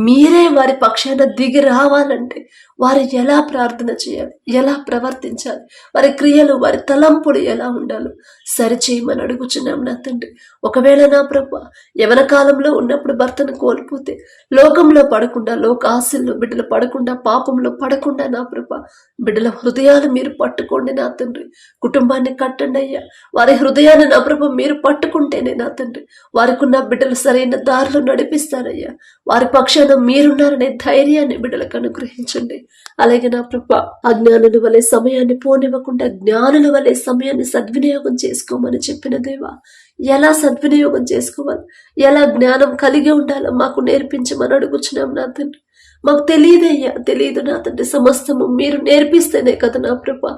Speaker 1: మీరే వారి పక్షాన దిగి రావాలంటే వారు ఎలా ప్రార్థన చేయాలి, ఎలా ప్రవర్తించాలి, వారి క్రియలు, వారి తలంపులు ఎలా ఉండాలో సరిచేయమని అడుగుచున్నాం నా తండ్రి. ఒకవేళ నా ప్రభు యవన కాలంలో ఉన్నప్పుడు భర్తను కోల్పోతే లోకంలో పడకుండా, లోక ఆశల్లో బిడ్డలు పడకుండా, పాపంలో పడకుండా నా ప్రభు బిడ్డల హృదయాలు మీరు పట్టుకోండి నా తండ్రి. కుటుంబాన్ని కట్టండి అయ్యా. వారి హృదయాన్ని నా ప్రభు మీరు పట్టుకుంటేనే నా తండ్రి వారికి ఉన్న బిడ్డలు సరైన దారిలో నడిపిస్తారయ్యా. వారి పక్షాన మీరున్నారనే ధైర్యాన్ని బిడ్డలకు అనుగ్రహించండి. అలాగే నా ప్రభు అజ్ఞానుల వలె సమయాన్ని పోనివ్వకుండా జ్ఞానుల వలె సమయాన్ని సద్వినియోగం చేసుకోమని చెప్పిన దేవా, ఎలా సద్వినియోగం చేసుకోవాలి, ఎలా జ్ఞానం కలిగి ఉండాలో మాకు నేర్పించమని అడుగుచున్నాం నా తండ్రి. మాకు తెలియదయ్యా, తెలియదు నా తండ్రి. సమస్తము మీరు నేర్పిస్తేనే కదా నా ప్రభు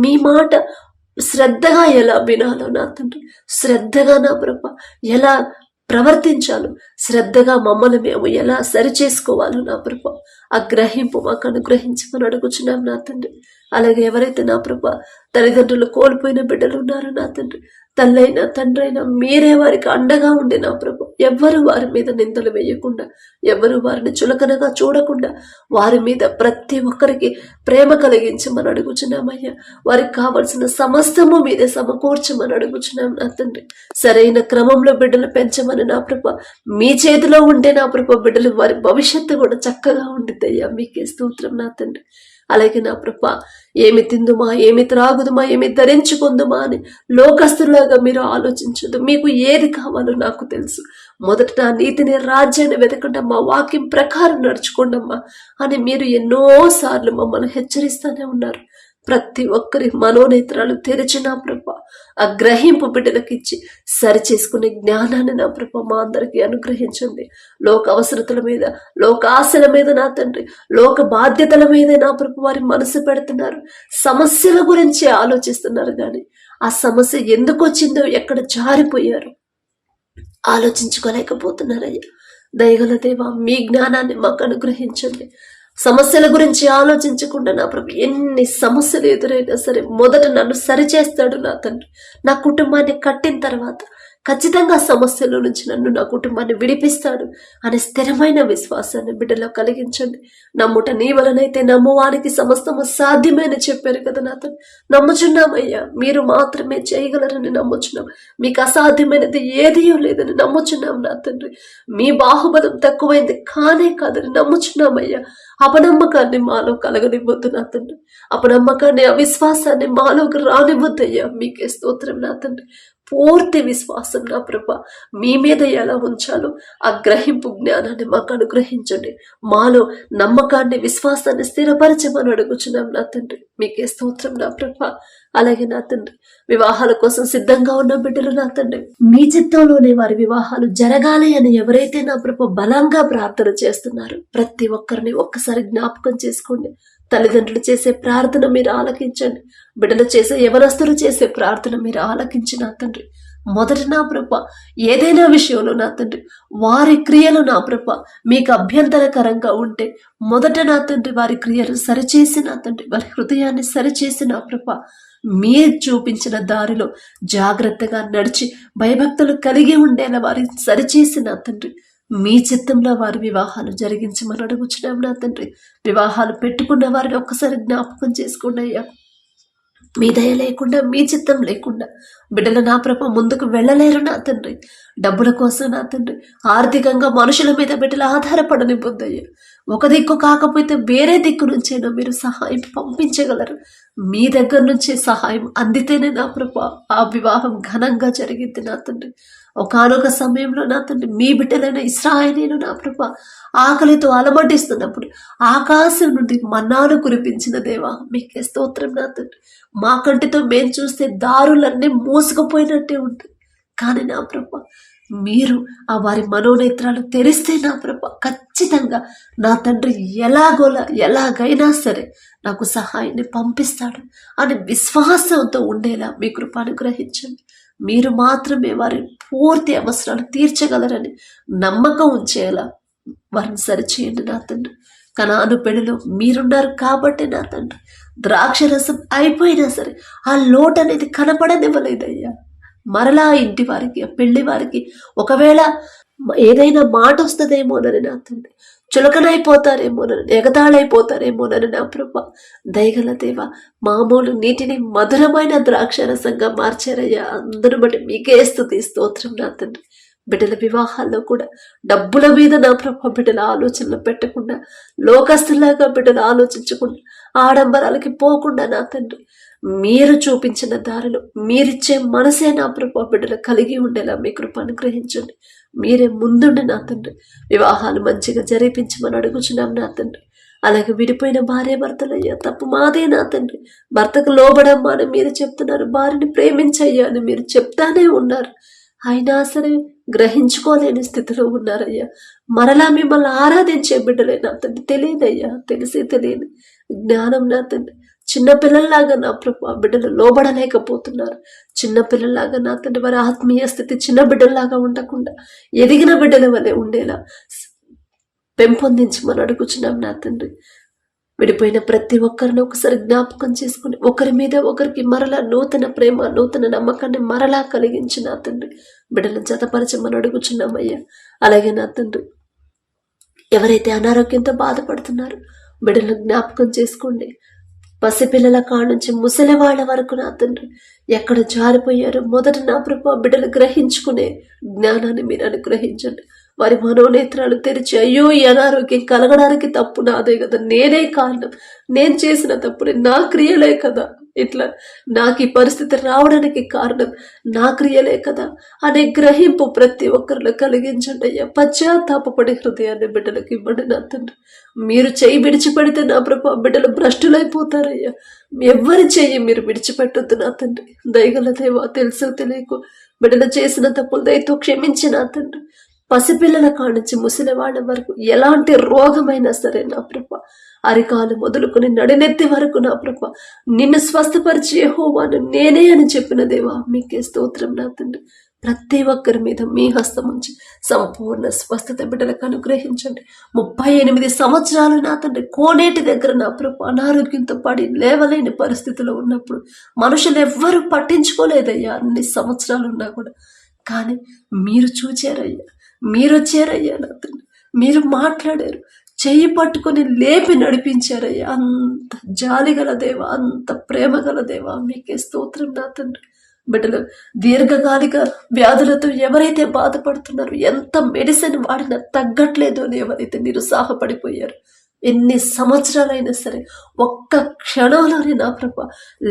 Speaker 1: మీ మాట శ్రద్ధగా ఎలా వినాలో నా తండ్రి, శ్రద్ధగా నా ప్రభ ఎలా ప్రవర్తించాలో, శ్రద్ధగా మమ్మల్ని మేము ఎలా సరిచేసుకోవాలో నా ప్రభ ఆ గ్రహింపు మాకు అనుగ్రహించమని అడుగుచున్నాం నా తండ్రి. అలాగే ఎవరైతే నా ప్రభ తల్లిదండ్రులు కోల్పోయిన బిడ్డలు ఉన్నారో నా తండ్రి, తల్లైనా తండ్రైనా మీరే వారికి అండగా ఉండే నా ప్రభు. ఎవ్వరు వారి మీద నిందలు వేయకుండా, ఎవరు వారిని చులకనగా చూడకుండా వారి మీద ప్రతి ఒక్కరికి ప్రేమ కలిగించమని అడుగుచున్నామయ్యా. వారికి కావలసిన సమస్తము మీదే సమకూర్చమని అడుగుచున్నాం నా తండ్రి. సరైన క్రమంలో బిడ్డలు పెంచమని నా ప్రభు మీ చేతిలో ఉంటే నా ప్రభు బిడ్డలు వారి భవిష్యత్తు కూడా చక్కగా ఉండిద్దయ్యా. మీకే స్తోత్రం నా తండ్రి. అలాగే నా ప్రభ ఏమి తిందుమా, ఏమి త్రాగుదుమా, ఏమి ధరించుకుందుమా అని లోకస్తులాగా మీరు ఆలోచించదు. మీకు ఏది కావాలో నాకు తెలుసు. మొదట నా నీతిని, రాజ్యాన్ని వెతకండి, మా వాక్యం ప్రకారం నడుచుకోండమ్మా అని మీరు ఎన్నోసార్లు మమ్మల్ని హెచ్చరిస్తూనే ఉన్నారు. ప్రతి ఒక్కరి మనోనేత్రాలు తెరిచిన ప్రభ ఆ గ్రహింపు బిడ్డలకు ఇచ్చి సరిచేసుకునే జ్ఞానాన్ని నా ప్రభ మా అందరికీ అనుగ్రహించండి. లోక అవసరతల మీద, లోక ఆశల మీద నా తండ్రి, లోక బాధ్యతల మీద నా ప్రభ వారి మనసు పెడుతున్నారు. సమస్యల గురించి ఆలోచిస్తున్నారు, కానీ ఆ సమస్య ఎందుకు వచ్చిందో, ఎక్కడ జారిపోయారు ఆలోచించుకోలేకపోతున్నారయ్యా. దయగల దేవా, మీ జ్ఞానాన్ని మాకు అనుగ్రహించండి. సమస్యల గురించి ఆలోచించకుండా నా ప్రభు ఎన్ని సమస్యలు ఎదురైనా సరే మొదట నన్ను సరిచేస్తాడు నా తండ్రి. నా కుటుంబాన్ని కట్టిన తర్వాత ఖచ్చితంగా సమస్యల నుంచి నన్ను, నా కుటుంబాన్ని విడిపిస్తాడు అనే స్థిరమైన విశ్వాసాన్ని బిడ్డలో కలిగించండి. నమ్ముట నీ వలనైతే నమ్మువానికి సమస్తము సాధ్యమని చెప్పారు కదా నా తండ్రి. నమ్ముచున్నామయ్యా, మీరు మాత్రమే చేయగలరని నమ్ముచున్నాం. మీకు అసాధ్యమైనది ఏదీ లేదని నమ్ముచున్నాం నా తండ్రి. మీ బాహుబలం తక్కువైంది కానే కాదని నమ్ముచున్నామయ్యా. అపనమ్మకాన్ని మాలో కలగనివ్వద్దు నా తండ్రి. అపనమ్మకాన్ని, అవిశ్వాసాన్ని మాలోకి రానివ్వద్దయ్యా. మీకే స్తోత్రం నా తండ్రి. పూర్తి విశ్వాసం నా ప్రభ మీ మీద ఎలా ఉంచాలో ఆ గ్రహింపు జ్ఞానాన్ని మాకు అనుగ్రహించండి. మాలో నమ్మకాన్ని, విశ్వాసాన్ని స్థిరపరచమని అడుగుచున్నాం నా తండ్రి. మీకే స్తోత్రం నా ప్రభ. అలాగే నా తండ్రి, వివాహాల కోసం సిద్ధంగా ఉన్న బిడ్డలు నా తండ్రి, మీ చిత్తంలోనే వారి వివాహాలు జరగాలి అని ఎవరైతే నా ప్రభ బలంగా ప్రార్థన చేస్తున్నారు, ప్రతి ఒక్కరిని ఒక్కసారి జ్ఞాపకం చేసుకోండి. తల్లిదండ్రులు చేసే ప్రార్థన మీరు ఆలకించండి. బిడ్డలు చేసే, యవనస్తులు చేసే ప్రార్థన మీరు ఆలకించి నా తండ్రి, మొదట నా ప్రభ ఏదైనా విషయంలో నా తండ్రి వారి క్రియలు నా ప్రభ మీకు అభ్యంతరకరంగా ఉంటే మొదట నా తండ్రి వారి క్రియలు సరిచేసి నా తండ్రి వారి హృదయాన్ని సరిచేసి నా ప్రభ మీరు చూపించిన దారిలో జాగ్రత్తగా నడిచి భయభక్తులు కలిగి ఉండేలా వారిని సరిచేసి నా తండ్రి మీ చిత్తంలో వారి వివాహాలు జరిగించమని అడుగుచున్నాం నా తండ్రి. వివాహాలు పెట్టుకున్న వారిని ఒక్కసారి జ్ఞాపకం చేసుకోండి అయ్యా. మీ దయ లేకుండా, మీ చిత్తం లేకుండా బిడ్డలు నా ప్రభ ముందుకు వెళ్ళలేరు నా తండ్రి. డబ్బుల కోసం నా తండ్రి ఆర్థికంగా మనుషుల మీద బిడ్డలు ఆధారపడనివ్వద్దయ్యా. ఒక దిక్కు కాకపోతే వేరే దిక్కు నుంచైనా మీరు సహాయం పంపించగలరు. మీ దగ్గర నుంచే సహాయం అందితేనే నా ప్రభా ఆ వివాహం ఘనంగా జరిగింది నా తండ్రి. ఒకానొక సమయంలో నా తండ్రి మీ బిడ్డలైన ఇశ్రాయేలీయులు నా ప్రభా ఆకలితో అలమటిస్తున్నప్పుడు ఆకాశం నుండి మన్నాను కురిపించిన దేవా మీకే స్తోత్రం నా తండ్రి. మా కంటితో మేం చూస్తే దారులన్నీ మూసుకుపోయినట్టే ఉంటుంది. కానీ నా ప్రభా మీరు ఆ వారి మనోనేత్రాలు తెరిస్తే నా ప్రభా ఖచ్చితంగా నా తండ్రి ఎలాగైనా సరే నాకు సహాయాన్ని పంపిస్తాడు అని విశ్వాసంతో ఉండేలా మీ కృప అనుగ్రహించండి. మీరు మాత్రమే వారి పూర్తి అవసరాలు తీర్చగలరని నమ్మకం ఉంచేలా వారిని సరిచేయండి నా తండ్రి. కనాను పెళ్లిలో మీరున్నారు కాబట్టి నా తండ్రి ద్రాక్ష రసం అయిపోయినా సరే ఆ లోటు అనేది కనపడనివ్వలేదయ్యా. మరలా ఇంటి వారికి పెళ్లి వారికి ఒకవేళ ఏదైనా మాట వస్తుందేమోనని నా తండ్రి చులకనైపోతారేమోనని ఎగతాళైపోతారేమోనని నా ప్రభా దయగల దేవ మామూలు నీటిని మధురమైన ద్రాక్షరసంగా మార్చారయ్యా. అందరూ బట్టి మీకే స్తుతి స్తోత్రం నా తండ్రి. బిడ్డల వివాహాల్లో కూడా డబ్బుల మీద నా ప్రభా బిడ్డల ఆలోచనలు పెట్టకుండా లోకస్తులాగా బిడ్డలు ఆలోచించకుండా ఆడంబరాలకి పోకుండా నా తండ్రి మీరు చూపించిన దారిలో మీరిచ్చే మనసే నా ప్రభా బిడ్డలు కలిగి ఉండేలా మీ కృప అనుగ్రహించండి. మీరే ముందుండి నా తండ్రి వివాహాలు మంచిగా జరిపించమని అడుగుచున్నాం నా తండ్రి. అలాగే విడిపోయిన భార్య భర్తలయ్యా తప్పు మాదే నా తండ్రి. భర్తకు లోబడమ్మా అని మీరు చెప్తున్నారు, భార్యని ప్రేమించయ్యా అని మీరు చెప్తానే ఉన్నారు. అయినా సరే గ్రహించుకోలేని స్థితిలో ఉన్నారయ్యా. మరలా మిమ్మల్ని ఆరాధించే బిడ్డలే నా తండ్రి. తెలియదయ్యా, తెలియని జ్ఞానం నా తండ్రి. చిన్నపిల్లల్లాగా నా ప్రభు బిడ్డలు లోబడలేకపోతున్నారు. చిన్నపిల్లల్లాగా నా తండ్రి వారి ఆత్మీయ స్థితి చిన్న బిడ్డల్లాగా ఉండకుండా ఎదిగిన బిడ్డల వలె ఉండేలా పెంపొందించమని అడుగుచున్నాం నా తండ్రి. విడిపోయిన ప్రతి ఒక్కరిని ఒకసారి జ్ఞాపకం చేసుకుని ఒకరి మీద ఒకరికి మరలా నూతన ప్రేమ నూతన నమ్మకాన్ని మరలా కలిగించి నా తండ్రి బిడ్డలను జతపరచమని అడుగుచున్నామయ్యా. అలాగే నా తండ్రి ఎవరైతే అనారోగ్యంతో బాధపడుతున్నారో బిడ్డలను జ్ఞాపకం చేసుకోండి. పసిపిల్లల కానుంచి ముసలి వాళ్ళ వరకు నా తండ్రి ఎక్కడ జారిపోయారో మొదట నా ప్రభు బిడ్డలు గ్రహించుకునే జ్ఞానాన్ని మీరు అనుగ్రహించండి. వారి మనోనేత్రాలు తెరిచి అయ్యో ఈ అనారోగ్యం కలగడానికి తప్పు నాదే కదా, నేనే కారణం, నేను చేసిన తప్పులే, నా క్రియలే కదా, ఇట్లా నాకు ఈ పరిస్థితి రావడానికి కారణం నా క్రియలే కదా అనే గ్రహింపు ప్రతి ఒక్కరిలో కలిగించండి అయ్యా. పశ్చాత్తాపపడే హృదయాన్ని బిడ్డలకు ఇవ్వండి నా తండ్రి. మీరు చెయ్యి విడిచిపెడితే నా ప్రభు బిడ్డలు భ్రష్టులైపోతారయ్యా. ఎవరి చెయ్యి మీరు విడిచిపెట్టొద్దు నా తండ్రి. దయగల దేవా తెలుసు తెలియకు బిడ్డలు చేసిన తప్పులు దయతో క్షమించి నా తండ్రి. పసిపిల్లల కానించి ముసలి వాళ్ళ వరకు ఎలాంటి రోగమైనా సరే నా ప్రభ అరికాలు మొదలుకొని నడినెత్తి వరకు నా ప్రభ నిన్ను స్వస్థపరిచి యెహోవాను నేనే అని చెప్పిన దేవా మీకే స్తోత్రం నా తండ్రి. ప్రతి ఒక్కరి మీద మీ హస్తం ఉంచి సంపూర్ణ స్వస్థత బిడ్డలకు అనుగ్రహించండి. 38 సంవత్సరాలు నా తండ్రి కోనేటి దగ్గర నా ప్రభు అనారోగ్యంతో పడి లేవలేని పరిస్థితిలో ఉన్నప్పుడు మనుషులు ఎవ్వరూ పట్టించుకోలేదయ్యా. అన్ని సంవత్సరాలు ఉన్నా కూడా కానీ మీరు చూచారయ్యా, మీరు వచ్చారయ్యా నా తండ్రి. మీరు మాట్లాడారు, చెయ్యి పట్టుకొని లేపి నడిపించారయ్యా. అంత జాలి గల దేవా, అంత ప్రేమ గల దేవా మీకే స్తోత్రం నా తండ్రి. బిడ్డలు దీర్ఘకాలిక వ్యాధులతో ఎవరైతే బాధపడుతున్నారో, ఎంత మెడిసిన్ వాడినా తగ్గట్లేదు అని ఎవరైతే నిరుత్సాహపడిపోయారు, ఎన్ని సంవత్సరాలైనా సరే ఒక్క క్షణంలోనే నా ప్రభ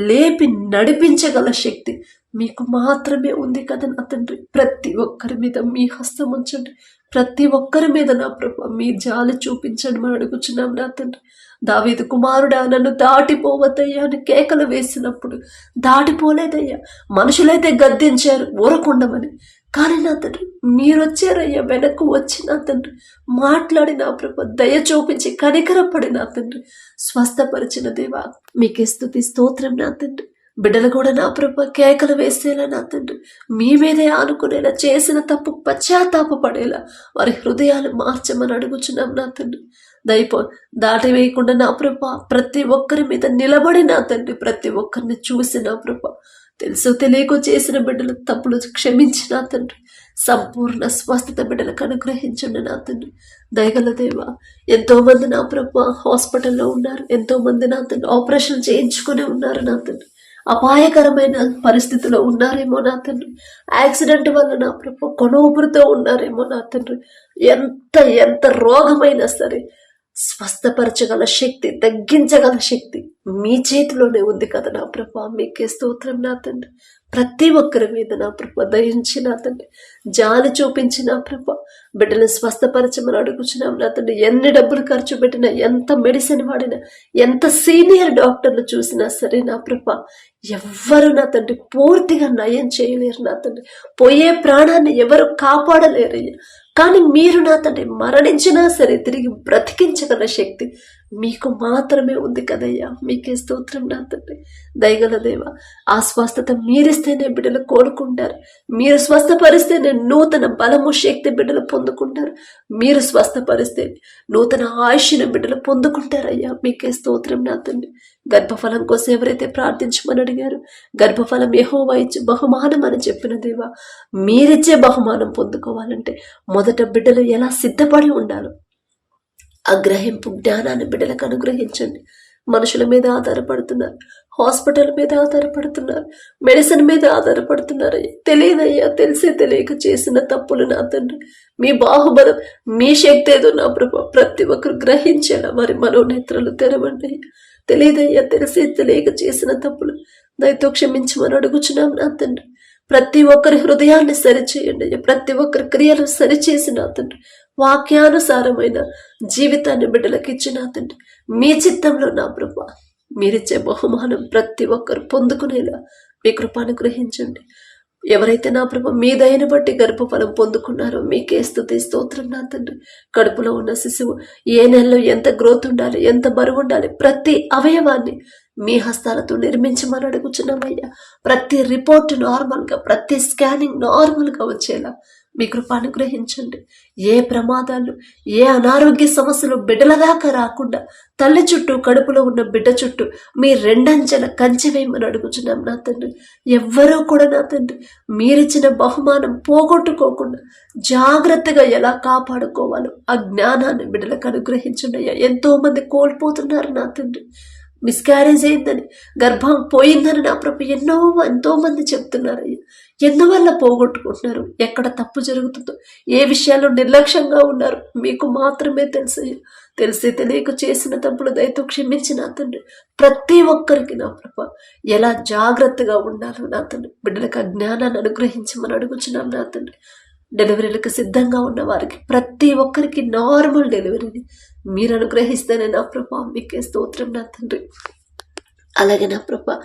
Speaker 1: లేపి నడిపించగల శక్తి మీకు మాత్రమే ఉంది కదా నా తండ్రి. ప్రతి ఒక్కరి మీద మీ హస్తం ఉంచండి. ప్రతి ఒక్కరి మీద నా ప్రభు మీ జాలి చూపించండి అని అడుగుచున్నాం నా తండ్రి. దావీదు కుమారుడా నన్ను దాటిపోవద్దయ్యా అని కేకలు వేసినప్పుడు దాటిపోలేదయ్యా. మనుషులైతే గద్దించారు ఊరకుండమని, కానీ నా తండ్రి మీరు వచ్చారయ్యా, వెనక్కు వచ్చి నా తండ్రి మాట్లాడి నా ప్రభు దయ చూపించి కనికరపడి నా తండ్రి స్వస్థపరిచిన దేవా మీకే స్తుతి స్తోత్రం నా తండ్రి. బిడ్డలు కూడా నా ప్రభు కేకలు వేసేలా నా తండ్రి మీ మీదే ఆనుకునేలా, చేసిన తప్పు పశ్చాత్తాపపడేలా వారి హృదయాలు మార్చమని అడుగుచున్నాం నా తండ్రి. దాటి వేయకుండా నా ప్రభు ప్రతి ఒక్కరి మీద నిలబడి నా తండ్రి ప్రతి ఒక్కరిని చూసి నా ప్రభు తెలుసు తెలియక చేసిన బిడ్డలు తప్పులు క్షమించి నా తండ్రి సంపూర్ణ స్వస్థత బిడ్డలకు అనుగ్రహించండి నా తండ్రి. దయగల దేవా ఎంతో మంది నా ప్రభు హాస్పిటల్లో ఉన్నారు, ఎంతో మంది నా తండ్రి ఆపరేషన్ చేయించుకుని ఉన్నారు నా తండ్రి. అపాయకరమైన పరిస్థితిలో ఉన్నారేమో నా తండ్రి. యాక్సిడెంట్ వల్ల నా ప్రభు కొనూపురితో ఉన్నారేమో నా తండ్రి. ఎంత రోగమైనా సరే స్వస్థపరచగల శక్తి, తగ్గించగల శక్తి మీ చేతిలోనే ఉంది కదా నా ప్రభా. మీకే స్తోత్రం నా తండ్రి. ప్రతి ఒక్కరి మీద నా ప్రభ దయించి నా తండ్రి జాలి చూపించి నా ప్రభ బిడ్డలను స్వస్థపరచమని అడుగుచున్నాం నా తండ్రి. ఎన్ని డబ్బులు ఖర్చు పెట్టినా, ఎంత మెడిసిన్ వాడినా, ఎంత సీనియర్ డాక్టర్లు చూసినా సరే నా ప్రభ ఎవ్వరు నా తండ్రి పూర్తిగా నయం చేయలేరు నా తండ్రి. పోయే ప్రాణాన్ని ఎవరు కాపాడలేరయ్యా. కానీ మీరు నా తండ్రి మరణించినా సరే తిరిగి బ్రతికించగల శక్తి మీకు మాత్రమే ఉంది కదయ్యా. మీకే స్తోత్రం నా తండ్రి. దయగల దేవ, ఆ స్వస్థత మీరిస్తేనే బిడ్డలు కోలుకుంటారు. మీరు స్వస్థపరిస్తేనే నూతన బలము, శక్తి బిడ్డలు పొందుకుంటారు. మీరు స్వస్థపరిస్తే నూతన ఆయుష్ను బిడ్డలు పొందుకుంటారయ్యా. మీకే స్తోత్రం నా తండ్రి. గర్భఫలం కోసం ఎవరైతే ప్రార్థించమని అడిగారు, గర్భఫలం యెహోవా ఇచ్చే బహుమానం అని చెప్పిన దేవా, మీరిచ్చే బహుమానం పొందుకోవాలంటే మొదట బిడ్డలు ఎలా సిద్ధపడి ఉండాలో ఆ గ్రహింపు జ్ఞానాన్ని బిడ్డలకు అనుగ్రహించండి. మనుషుల మీద ఆధారపడుతున్నారు, హాస్పిటల్ మీద ఆధారపడుతున్నారు, మెడిసిన్ మీద ఆధారపడుతున్నారు. తెలియదయ్యా, తెలిసి తెలియక చేసిన తప్పులు నా తండ్రి. మీ బాహుబలం, మీ శక్తి ఏదో నా ప్రభు ప్రతి ఒక్కరు గ్రహించేలా వారి మనోనేత్రాలు తెరవండి. తెలియదయ్యా, తెలిసి తెలియక చేసిన తప్పులు దయతో క్షమించమని అడుగుచున్నాం నా తండ్రి. ప్రతి ఒక్కరి హృదయాన్ని సరిచేయండి అయ్యా. ప్రతి ఒక్కరి క్రియలు సరిచేసి నా తండ్రి వాక్యానుసారమైన జీవితాన్ని బిడ్డలకు ఇచ్చి నా తండ్రి మీ చిత్తంలో నా ప్రభు మీరిచ్చే బహుమానం ప్రతి ఒక్కరు పొందుకునేలా మీ కృపను గ్రహించండి. ఎవరైతే నా ప్రభు మీ దయను బట్టి గర్భఫలం పొందుకున్నారో మీకే స్తుతి స్తోత్రం నా తండ్రి. కడుపులో ఉన్న శిశువు ఏ నెలలో ఎంత గ్రోత్ ఉండాలి, ఎంత బరువు ఉండాలి, ప్రతి అవయవాన్ని మీ హస్తాలతో నిర్మించమని అడుగుచున్నామయ్యా. ప్రతి రిపోర్ట్ నార్మల్గా, ప్రతి స్కానింగ్ నార్మల్గా వచ్చేలా మీ కృపను గ్రహించండి. ఏ ప్రమాదాలు, ఏ అనారోగ్య సమస్యలు బిడ్డల దాకా రాకుండా తల్లి చుట్టూ, కడుపులో ఉన్న బిడ్డ చుట్టూ మీ రెండంచెల కంచె వేయమని అడుగుచున్నాం నా తండ్రి. ఎవ్వరూ కూడా నా తండ్రి మీరిచ్చిన బహుమానం పోగొట్టుకోకుండా జాగ్రత్తగా ఎలా కాపాడుకోవాలో ఆ జ్ఞానాన్ని బిడ్డలకు అనుగ్రహించండి అయ్యా. ఎంతో మంది కోల్పోతున్నారు నా తండ్రి. మిస్క్యారేజ్ అయిందని, గర్భం పోయిందని నా ప్రభు ఎంతో మంది చెప్తున్నారు అయ్యా. ఎందువల్ల పోగొట్టుకుంటున్నారు, ఎక్కడ తప్పు జరుగుతుందో, ఏ విషయాల్లో నిర్లక్ష్యంగా ఉన్నారు మీకు మాత్రమే తెలుసు. తెలిసి తెలియక చేసిన తప్పులు దయతో క్షమించిన తండ్రి. ప్రతి ఒక్కరికి నా ప్రభు ఎలా జాగ్రత్తగా ఉండాలో నా తండ్రి బిడ్డలకు ఆ జ్ఞానాన్ని అనుగ్రహించమని అడుగుచున్నాం నా తండ్రి. డెలివరీలకు సిద్ధంగా ఉన్న వారికి ప్రతి ఒక్కరికి నార్మల్ డెలివరీని మీరు అనుగ్రహిస్తేనే నా ప్రభా మీకే స్తోత్రం నా తండ్రి. అలాగే నా ప్రభ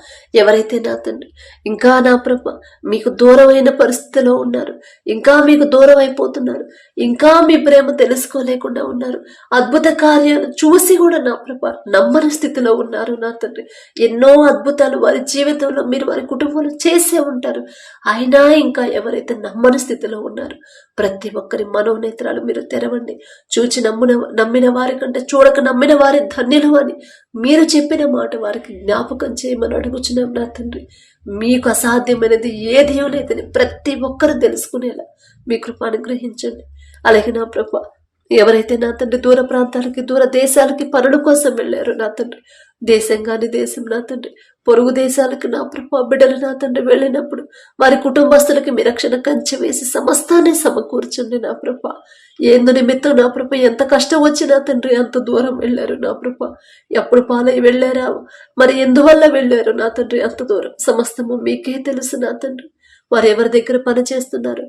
Speaker 1: ఎవరైతే నా తండ్రి ఇంకా నా ప్రభ మీకు దూరమైన పరిస్థితిలో ఉన్నారు, ఇంకా మీకు దూరం అయిపోతున్నారు, ఇంకా మీ ప్రేమ తెలుసుకోలేకుండా ఉన్నారు, అద్భుత కార్యాలు చూసి కూడా నా ప్రభ నమ్మని స్థితిలో ఉన్నారు నా తండ్రి. ఎన్నో అద్భుతాలు వారి జీవితంలో మీరు వారి కుటుంబంలో చేసే ఉంటారు. అయినా ఇంకా ఎవరైతే నమ్మని స్థితిలో ఉన్నారు ప్రతి ఒక్కరి మనోనేత్రాలు మీరు తెరవండి. చూచి నమ్మిన వారి కంటే చూడక నమ్మిన వారి ధన్యులు అని మీరు చెప్పిన మాట వారికి జ్ఞాపకం చేయమని అడుగుచున్నాం నా తండ్రి. మీకు అసాధ్యమైనది ఏది లేదని ప్రతి ఒక్కరు తెలుసుకునేలా మీ కృప అనుగ్రహించండి. అలాగే నా ప్రభ ఎవరైతే నా తండ్రి దూర ప్రాంతాలకి, దూర దేశాలకి పనుల కోసం వెళ్ళారు నా తండ్రి, దేశం కాని దేశం నా తండ్రి, పొరుగు దేశాలకు నా ప్రభ బిడ్డలు నా తండ్రి వెళ్ళినప్పుడు వారి కుటుంబస్తులకి మీ రక్షణ కంచె వేసి సమస్తాన్ని సమకూర్చండి నా ప్రభ. ఏందు నిమిత్తం నా ప్రభ ఎంత కష్టం వచ్చినా తండ్రి అంత దూరం వెళ్ళారు నా ప్రభ. ఎప్పుడు పాలై వెళ్ళారా, మరి ఎందువల్ల వెళ్ళారు నా తండ్రి అంత దూరం, సమస్తము మీకే తెలుసు నా తండ్రి. వారు ఎవరి దగ్గర పని చేస్తున్నారు,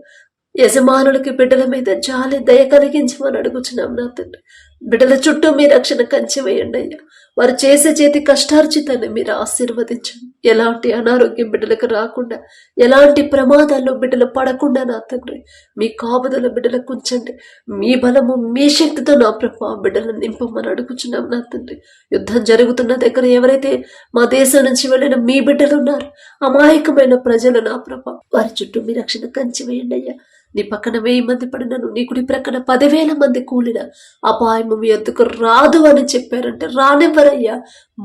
Speaker 1: యజమానులకి బిడ్డల మీద జాలి దయ కలిగించమని అడుగుచున్నాం నా తండ్రి. బిడ్డల చుట్టూ మీ రక్షణ కంచె వేయండి అయ్యా. వారు చేసే చేతి కష్టార్జితాన్ని మీరు ఆశీర్వదించండి. ఎలాంటి అనారోగ్యం బిడ్డలకు రాకుండా, ఎలాంటి ప్రమాదాల్లో బిడ్డలు పడకుండా నా తండ్రి మీ కాపుదల బిడ్డలకు ఉంచండి. మీ బలము, మీ శక్తితో నా ప్రభా బిడ్డలను నింపమని అడుగుచున్నాం నా తండ్రి. యుద్ధం జరుగుతున్న దగ్గర ఎవరైతే మా దేశం నుంచి వెళ్ళిన మీ బిడ్డలు ఉన్నారు, అమాయకమైన ప్రజలు నా ప్రభా వారి చుట్టూ మీ రక్షణ కంచె వేయండి అయ్యా. నీ పక్కన 1000 మంది పడినను, నీ కుడి ప్రక్కన 10,000 మంది కూలిన అపాయము మీ ఎద్దుకు రాదు అని చెప్పారంటే రానివ్వరయ్యా.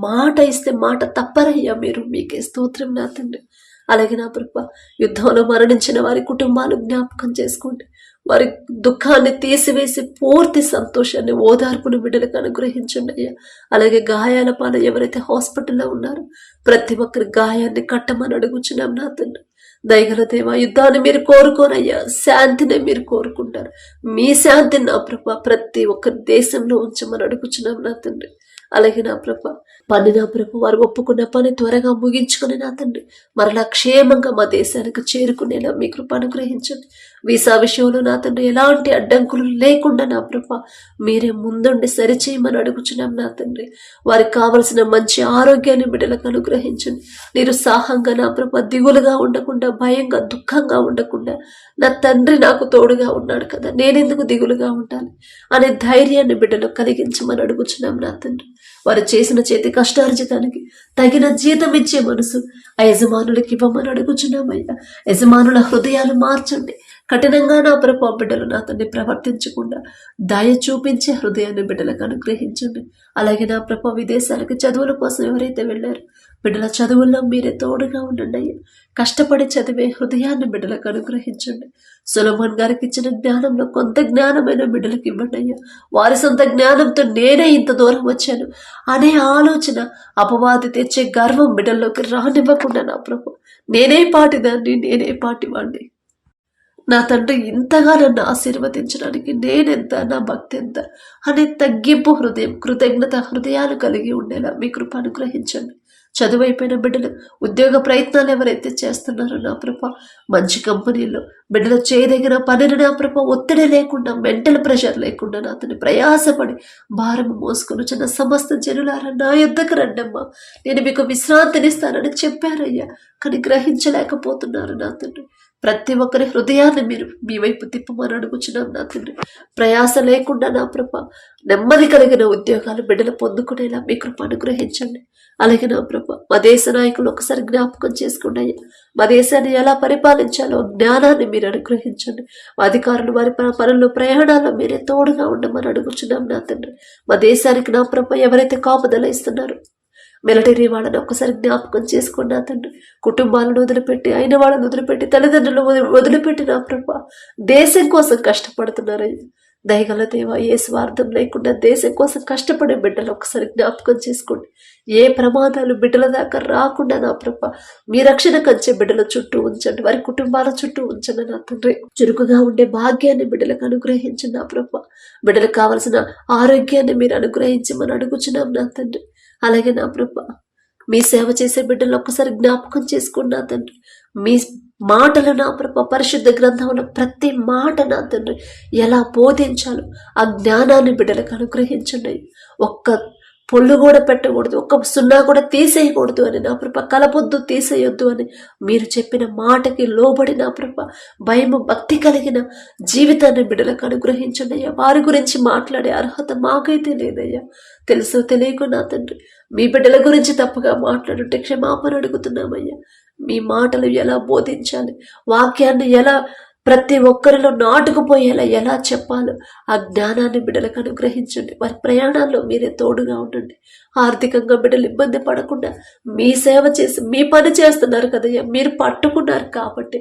Speaker 1: మాట ఇస్తే మాట తప్పరయ్యా మీరు. మీకే స్తోత్రం నా తండ్రి. అలాగే నా ప్రభ యుద్ధంలో మరణించిన వారి కుటుంబాలు జ్ఞాపకం చేసుకోండి. వారి దుఃఖాన్ని తీసివేసి పూర్తి సంతోషాన్ని, ఓదార్పును బిడ్డలకు అనుగ్రహించండి అయ్యా. అలాగే గాయాల పాలు ఎవరైతే హాస్పిటల్లో ఉన్నారో ప్రతి ఒక్కరి గాయాన్ని కట్టమని అడుగుచున్నాం నా తండ్రి. దయగల దేవా, యుద్ధాన్ని మీరు కోరుకోనయ్యా, శాంతిని మీరు కోరుకుంటారు. మీ శాంతిని నా ప్రభ ప్రతి ఒక్క దేశంలో ఉంచమని అడుగుచున్నాం నా తండ్రి. అలాగే నా ప్రభ పని నా ప్రభ వారు ఒప్పుకున్న పని త్వరగా ముగించుకుని నా తండ్రి మరలా క్షేమంగా మా దేశానికి చేరుకునేలా మీ కృప అనుగ్రహించండి. వీసా విషయంలో నా తండ్రి ఎలాంటి అడ్డంకులు లేకుండా నా ప్రభ మీరే ముందుండి సరిచేయమని అడుగుచున్నాం నా తండ్రి. వారికి కావలసిన మంచి ఆరోగ్యాన్ని బిడ్డలకు అనుగ్రహించండి. నిరుత్సాహంగా నా ప్రభ దిగులుగా ఉండకుండా, భయంగా దుఃఖంగా ఉండకుండా, నా తండ్రి నాకు తోడుగా ఉన్నాడు కదా, నేనెందుకు దిగులుగా ఉండాలి అనే ధైర్యాన్ని బిడ్డలు కలిగించమని అడుగుచున్నాం నా తండ్రి. వారు చేసిన చేతి కష్టార్జితానికి తగిన జీతం ఇచ్చే మనసు ఆ యజమానులకి ఇవ్వమని అడుగుచున్నామయ్యా. యజమానుల హృదయాలు మార్చండి. కఠినంగా నా ప్రభు బిడ్డలు నా తండ్రి ప్రవర్తించకుండా దయ చూపించే హృదయాన్ని బిడ్డలకు అనుగ్రహించండి. అలాగే నా ప్రభు విదేశాలకు చదువుల కోసం ఎవరైతే వెళ్ళారో బిడ్డల చదువుల్లో మీరే తోడుగా ఉండండి అయ్యా. కష్టపడి చదివే హృదయాన్ని బిడ్డలకు అనుగ్రహించండి. సొలొమోన్ గారికి ఇచ్చిన జ్ఞానంలో కొంత జ్ఞానమైన బిడ్డలకు ఇవ్వండి అయ్యా. వారి సొంత జ్ఞానంతో నేనే ఇంత దూరం వచ్చాను అనే ఆలోచన, అపవాది తెచ్చే గర్వం బిడ్డల్లోకి రానివ్వకుండా నా ప్రభు నేనే పాటిదాన్ని, నేనే పాటివాడిని, నా తండ్రి ఇంతగా నన్ను ఆశీర్వదించడానికి నేనెంత, నా భక్తి ఎంత అనే తగ్గింపు హృదయం, కృతజ్ఞత హృదయాలు కలిగి ఉండేలా మీ కృప అనుగ్రహించండి. చదువైపోయిన బిడ్డలు ఉద్యోగ ప్రయత్నాలు ఎవరైతే చేస్తున్నారో నా ప్రభ మంచి కంపెనీల్లో బిడ్డలు చేయదగిన పనిని నా ప్రభ ఒత్తిడి లేకుండా, మెంటల్ ప్రెషర్ లేకుండా నా అతని ప్రయాసపడి భారం మోసుకొని చిన్న సమస్త జనులారా నా యుద్ధకు రండమ్మా, నేను మీకు విశ్రాంతినిస్తానని చెప్పారయ్యా. కానీ గ్రహించలేకపోతున్నారు నా తండ్రి. ప్రతి ఒక్కరి హృదయాన్ని మీరు మీ వైపు తిప్పమని అడుగుచున్నాం నా తండ్రి. ప్రయాస లేకుండా నా ప్రభ నెమ్మది కలిగిన ఉద్యోగాలు బిడ్డలు పొందుకునేలా మీ కృప అనుగ్రహించండి. అలాగే నా ప్రభ మా దేశ నాయకులు ఒకసారి జ్ఞాపకం చేసుకోండి. మా దేశాన్ని ఎలా పరిపాలించాలో జ్ఞానాన్ని మీరు అనుగ్రహించండి. మా అధికారులు వారి పనుల్లో, ప్రయాణాల్లో మీరే తోడుగా ఉండమని అడుగుచున్నాం నా తండ్రి. మా దేశానికి నా ప్రభ ఎవరైతే కాపుదల ఇస్తున్నారో మిలిటరీ వాళ్ళని ఒక్కసారి జ్ఞాపకం చేసుకున్నా తండ్రి. కుటుంబాలను వదిలిపెట్టి, అయిన వాళ్ళని వదిలిపెట్టి, తల్లిదండ్రులు వదిలిపెట్టి నా ప్రభ దేశం కోసం కష్టపడుతున్నారయ్యా. దయగల దేవా, ఏ స్వార్థం లేకుండా దేశం కోసం కష్టపడే బిడ్డలు ఒకసారి జ్ఞాపకం చేసుకోండి. ఏ ప్రమాదాలు బిడ్డల దాకా రాకుండా నా ప్రభ మీ రక్షణ కంచే బిడ్డల చుట్టూ ఉంచండి. వారి కుటుంబాల చుట్టూ ఉంచండి నా తండ్రి. చురుకుగా ఉండే భాగ్యాన్ని బిడ్డలకు అనుగ్రహించండి నా ప్రభ. బిడ్డలకు కావలసిన ఆరోగ్యాన్ని మీరు అనుగ్రహించమని అడుగుచున్నాం నా తండ్రి. అలాగే నా ప్రభ మీ సేవ చేసే బిడ్డలు ఒక్కసారి జ్ఞాపకం చేసుకోండి నా తండ్రి. మీ మాటలు నా ప్రభ పరిశుద్ధ గ్రంథంలో ప్రతి మాట నా తండ్రి ఎలా బోధించాలో ఆ జ్ఞానాన్ని బిడ్డలకు అనుగ్రహించండి. ఒక్క పొల్లు కూడా పెట్టకూడదు, ఒక్క సున్నా కూడా తీసేయకూడదు అని నా ప్రభ, కలపొద్దు, తీసేయొద్దు అని మీరు చెప్పిన మాటకి లోబడి నా ప్రభ భయము, భక్తి కలిగిన జీవితాన్ని బిడ్డలకు అనుగ్రహించండి అయ్యా. వారి గురించి మాట్లాడే అర్హత మాకైతే లేదయ్యా. తెలుసో తెలియకు నా తండ్రి మీ బిడ్డల గురించి తప్పుగా మాట్లాడుంటే క్షమాపణ అడుగుతున్నామయ్యా. మీ మాటలు ఎలా బోధించాలి, వాక్యాన్ని ఎలా ప్రతి ఒక్కరిలో నాటుకుపోయేలా ఎలా చెప్పాలో ఆ జ్ఞానాన్ని బిడ్డలకు అనుగ్రహించండి. వారి ప్రయాణాల్లో మీరే తోడుగా ఉండండి. ఆర్థికంగా బిడ్డలు ఇబ్బంది పడకుండా మీ సేవ చేసి మీ పని చేస్తున్నారు కదయ్యా. మీరు పట్టుకున్నారు కాబట్టి,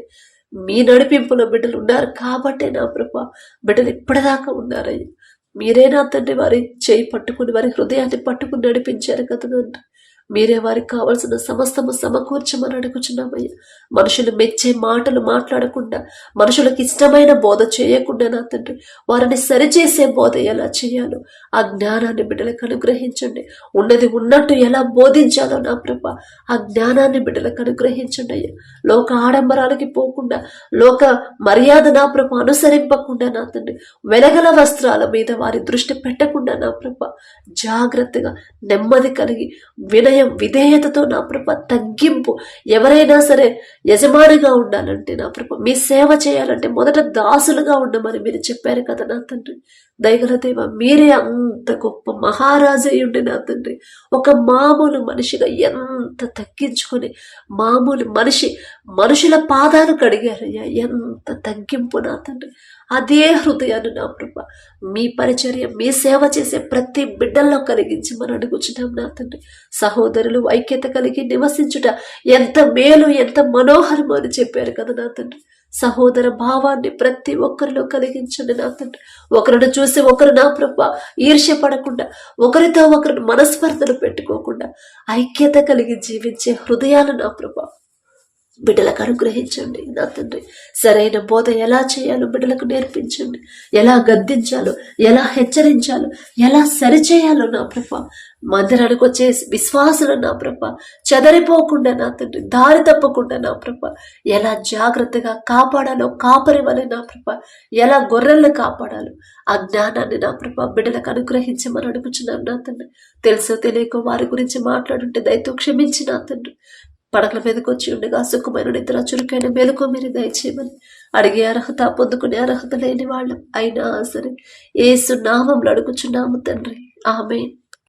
Speaker 1: మీ నడిపింపులో బిడ్డలు ఉన్నారు కాబట్టే నా ప్రభ బిడ్డలు ఇప్పటిదాకా ఉన్నారయ్యా. మీరే నా తండ్రి వారి చేయి పట్టుకుని, వారి హృదయాన్ని పట్టుకుని నడిపించారు కదండి. మీరే వారికి కావాల్సిన సమస్తము సమకూర్చమని అడుగుచున్నామయ్యా. మనుషులు మెచ్చే మాటలు మాట్లాడకుండా, మనుషులకు ఇష్టమైన బోధ చేయకుండా నా తండ్రి వారిని సరిచేసే బోధ ఎలా చేయాలో ఆ జ్ఞానాన్ని బిడ్డలకు అనుగ్రహించండి. ఉన్నది ఉన్నట్టు ఎలా బోధించాలో నా ప్రభ ఆ జ్ఞానాన్ని బిడ్డలకు అనుగ్రహించండి అయ్యా. లోక ఆడంబరాలకి పోకుండా, లోక మర్యాద నా ప్రభ అనుసరింపకుండా నా తండ్రి వెలగల వస్త్రాల మీద వారి దృష్టి పెట్టకుండా నా ప్రభ జాగ్రత్తగా, నెమ్మది కలిగి, వినయం, విధేయతతో నా ప్రభ తగ్గింపు, ఎవరైనా సరే యజమానిగా ఉండాలంటే నా ప్రభ మీ సేవ చేయాలంటే మొదట దాసులుగా ఉండమని మీరు చెప్పారు కదా నా తండ్రి. దయగల దేవ, మీరే అంత గొప్ప మహారాజయ్యుండి నా తండ్రి ఒక మామూలు మనిషిగా ఎంత తగ్గించుకొని, మామూలు మనుషుల పాదాలు కడిగారయ్యా. ఎంత తగ్గింపు నా తండ్రి. అదే హృదయాన్ని నా ప్రభ మీ పరిచర్య, మీ సేవ చేసే ప్రతి బిడ్డల్లో కలిగించి మనం అడుగుచున్నాం నా తండ్రి. సహోదరులు ఐక్యత కలిగి నివసించుట ఎంత మేలు, ఎంత మనోహరమో అని చెప్పారు కదా నా తండ్రి. సహోదర భావాన్ని ప్రతి ఒక్కరిలో కలిగించండి నా తండ్రి. ఒకరిని చూసి ఒకరు నా ప్రభ ఈర్ష్య పడకుండా, ఒకరితో ఒకరిని మనస్పర్ధలు పెట్టుకోకుండా ఐక్యత కలిగి జీవించే హృదయాలు నా ప్రభ బిడ్డలకు అనుగ్రహించండి నా తండ్రి. సరైన బోధ ఎలా చేయాలో బిడ్డలకు నేర్పించండి. ఎలా గద్దించాలో, ఎలా హెచ్చరించాలో, ఎలా సరిచేయాలో నా ప్రభ. మందిరానికి వచ్చే విశ్వాసులు నా ప్రభ చెదరిపోకుండా నా తండ్రి, దారి తప్పకుండా నా ప్రభ ఎలా జాగ్రత్తగా కాపాడాలో కాపరి వలె నా ప్రభ, ఎలా గొర్రెలను కాపాడాలో ఆ జ్ఞానాన్ని నా ప్రభ బిడ్డలకు అనుగ్రహించమని అడుగుచున్నాను నా తండ్రి. తెలుసో తెలియక వారి గురించి మాట్లాడుంటే దయతో క్షమించి నా తండ్రి. పడకల మీదకి వచ్చి ఉండగా సుఖమైన నిద్ర చురుకైన మెలకు మీరు దయచేయమని అడిగే అర్హత పొందుకునే అర్హత లేని వాళ్ళం అయినా సరే యేసు నామంలో అడుగుచున్నాము తండ్రి. ఆమేన్.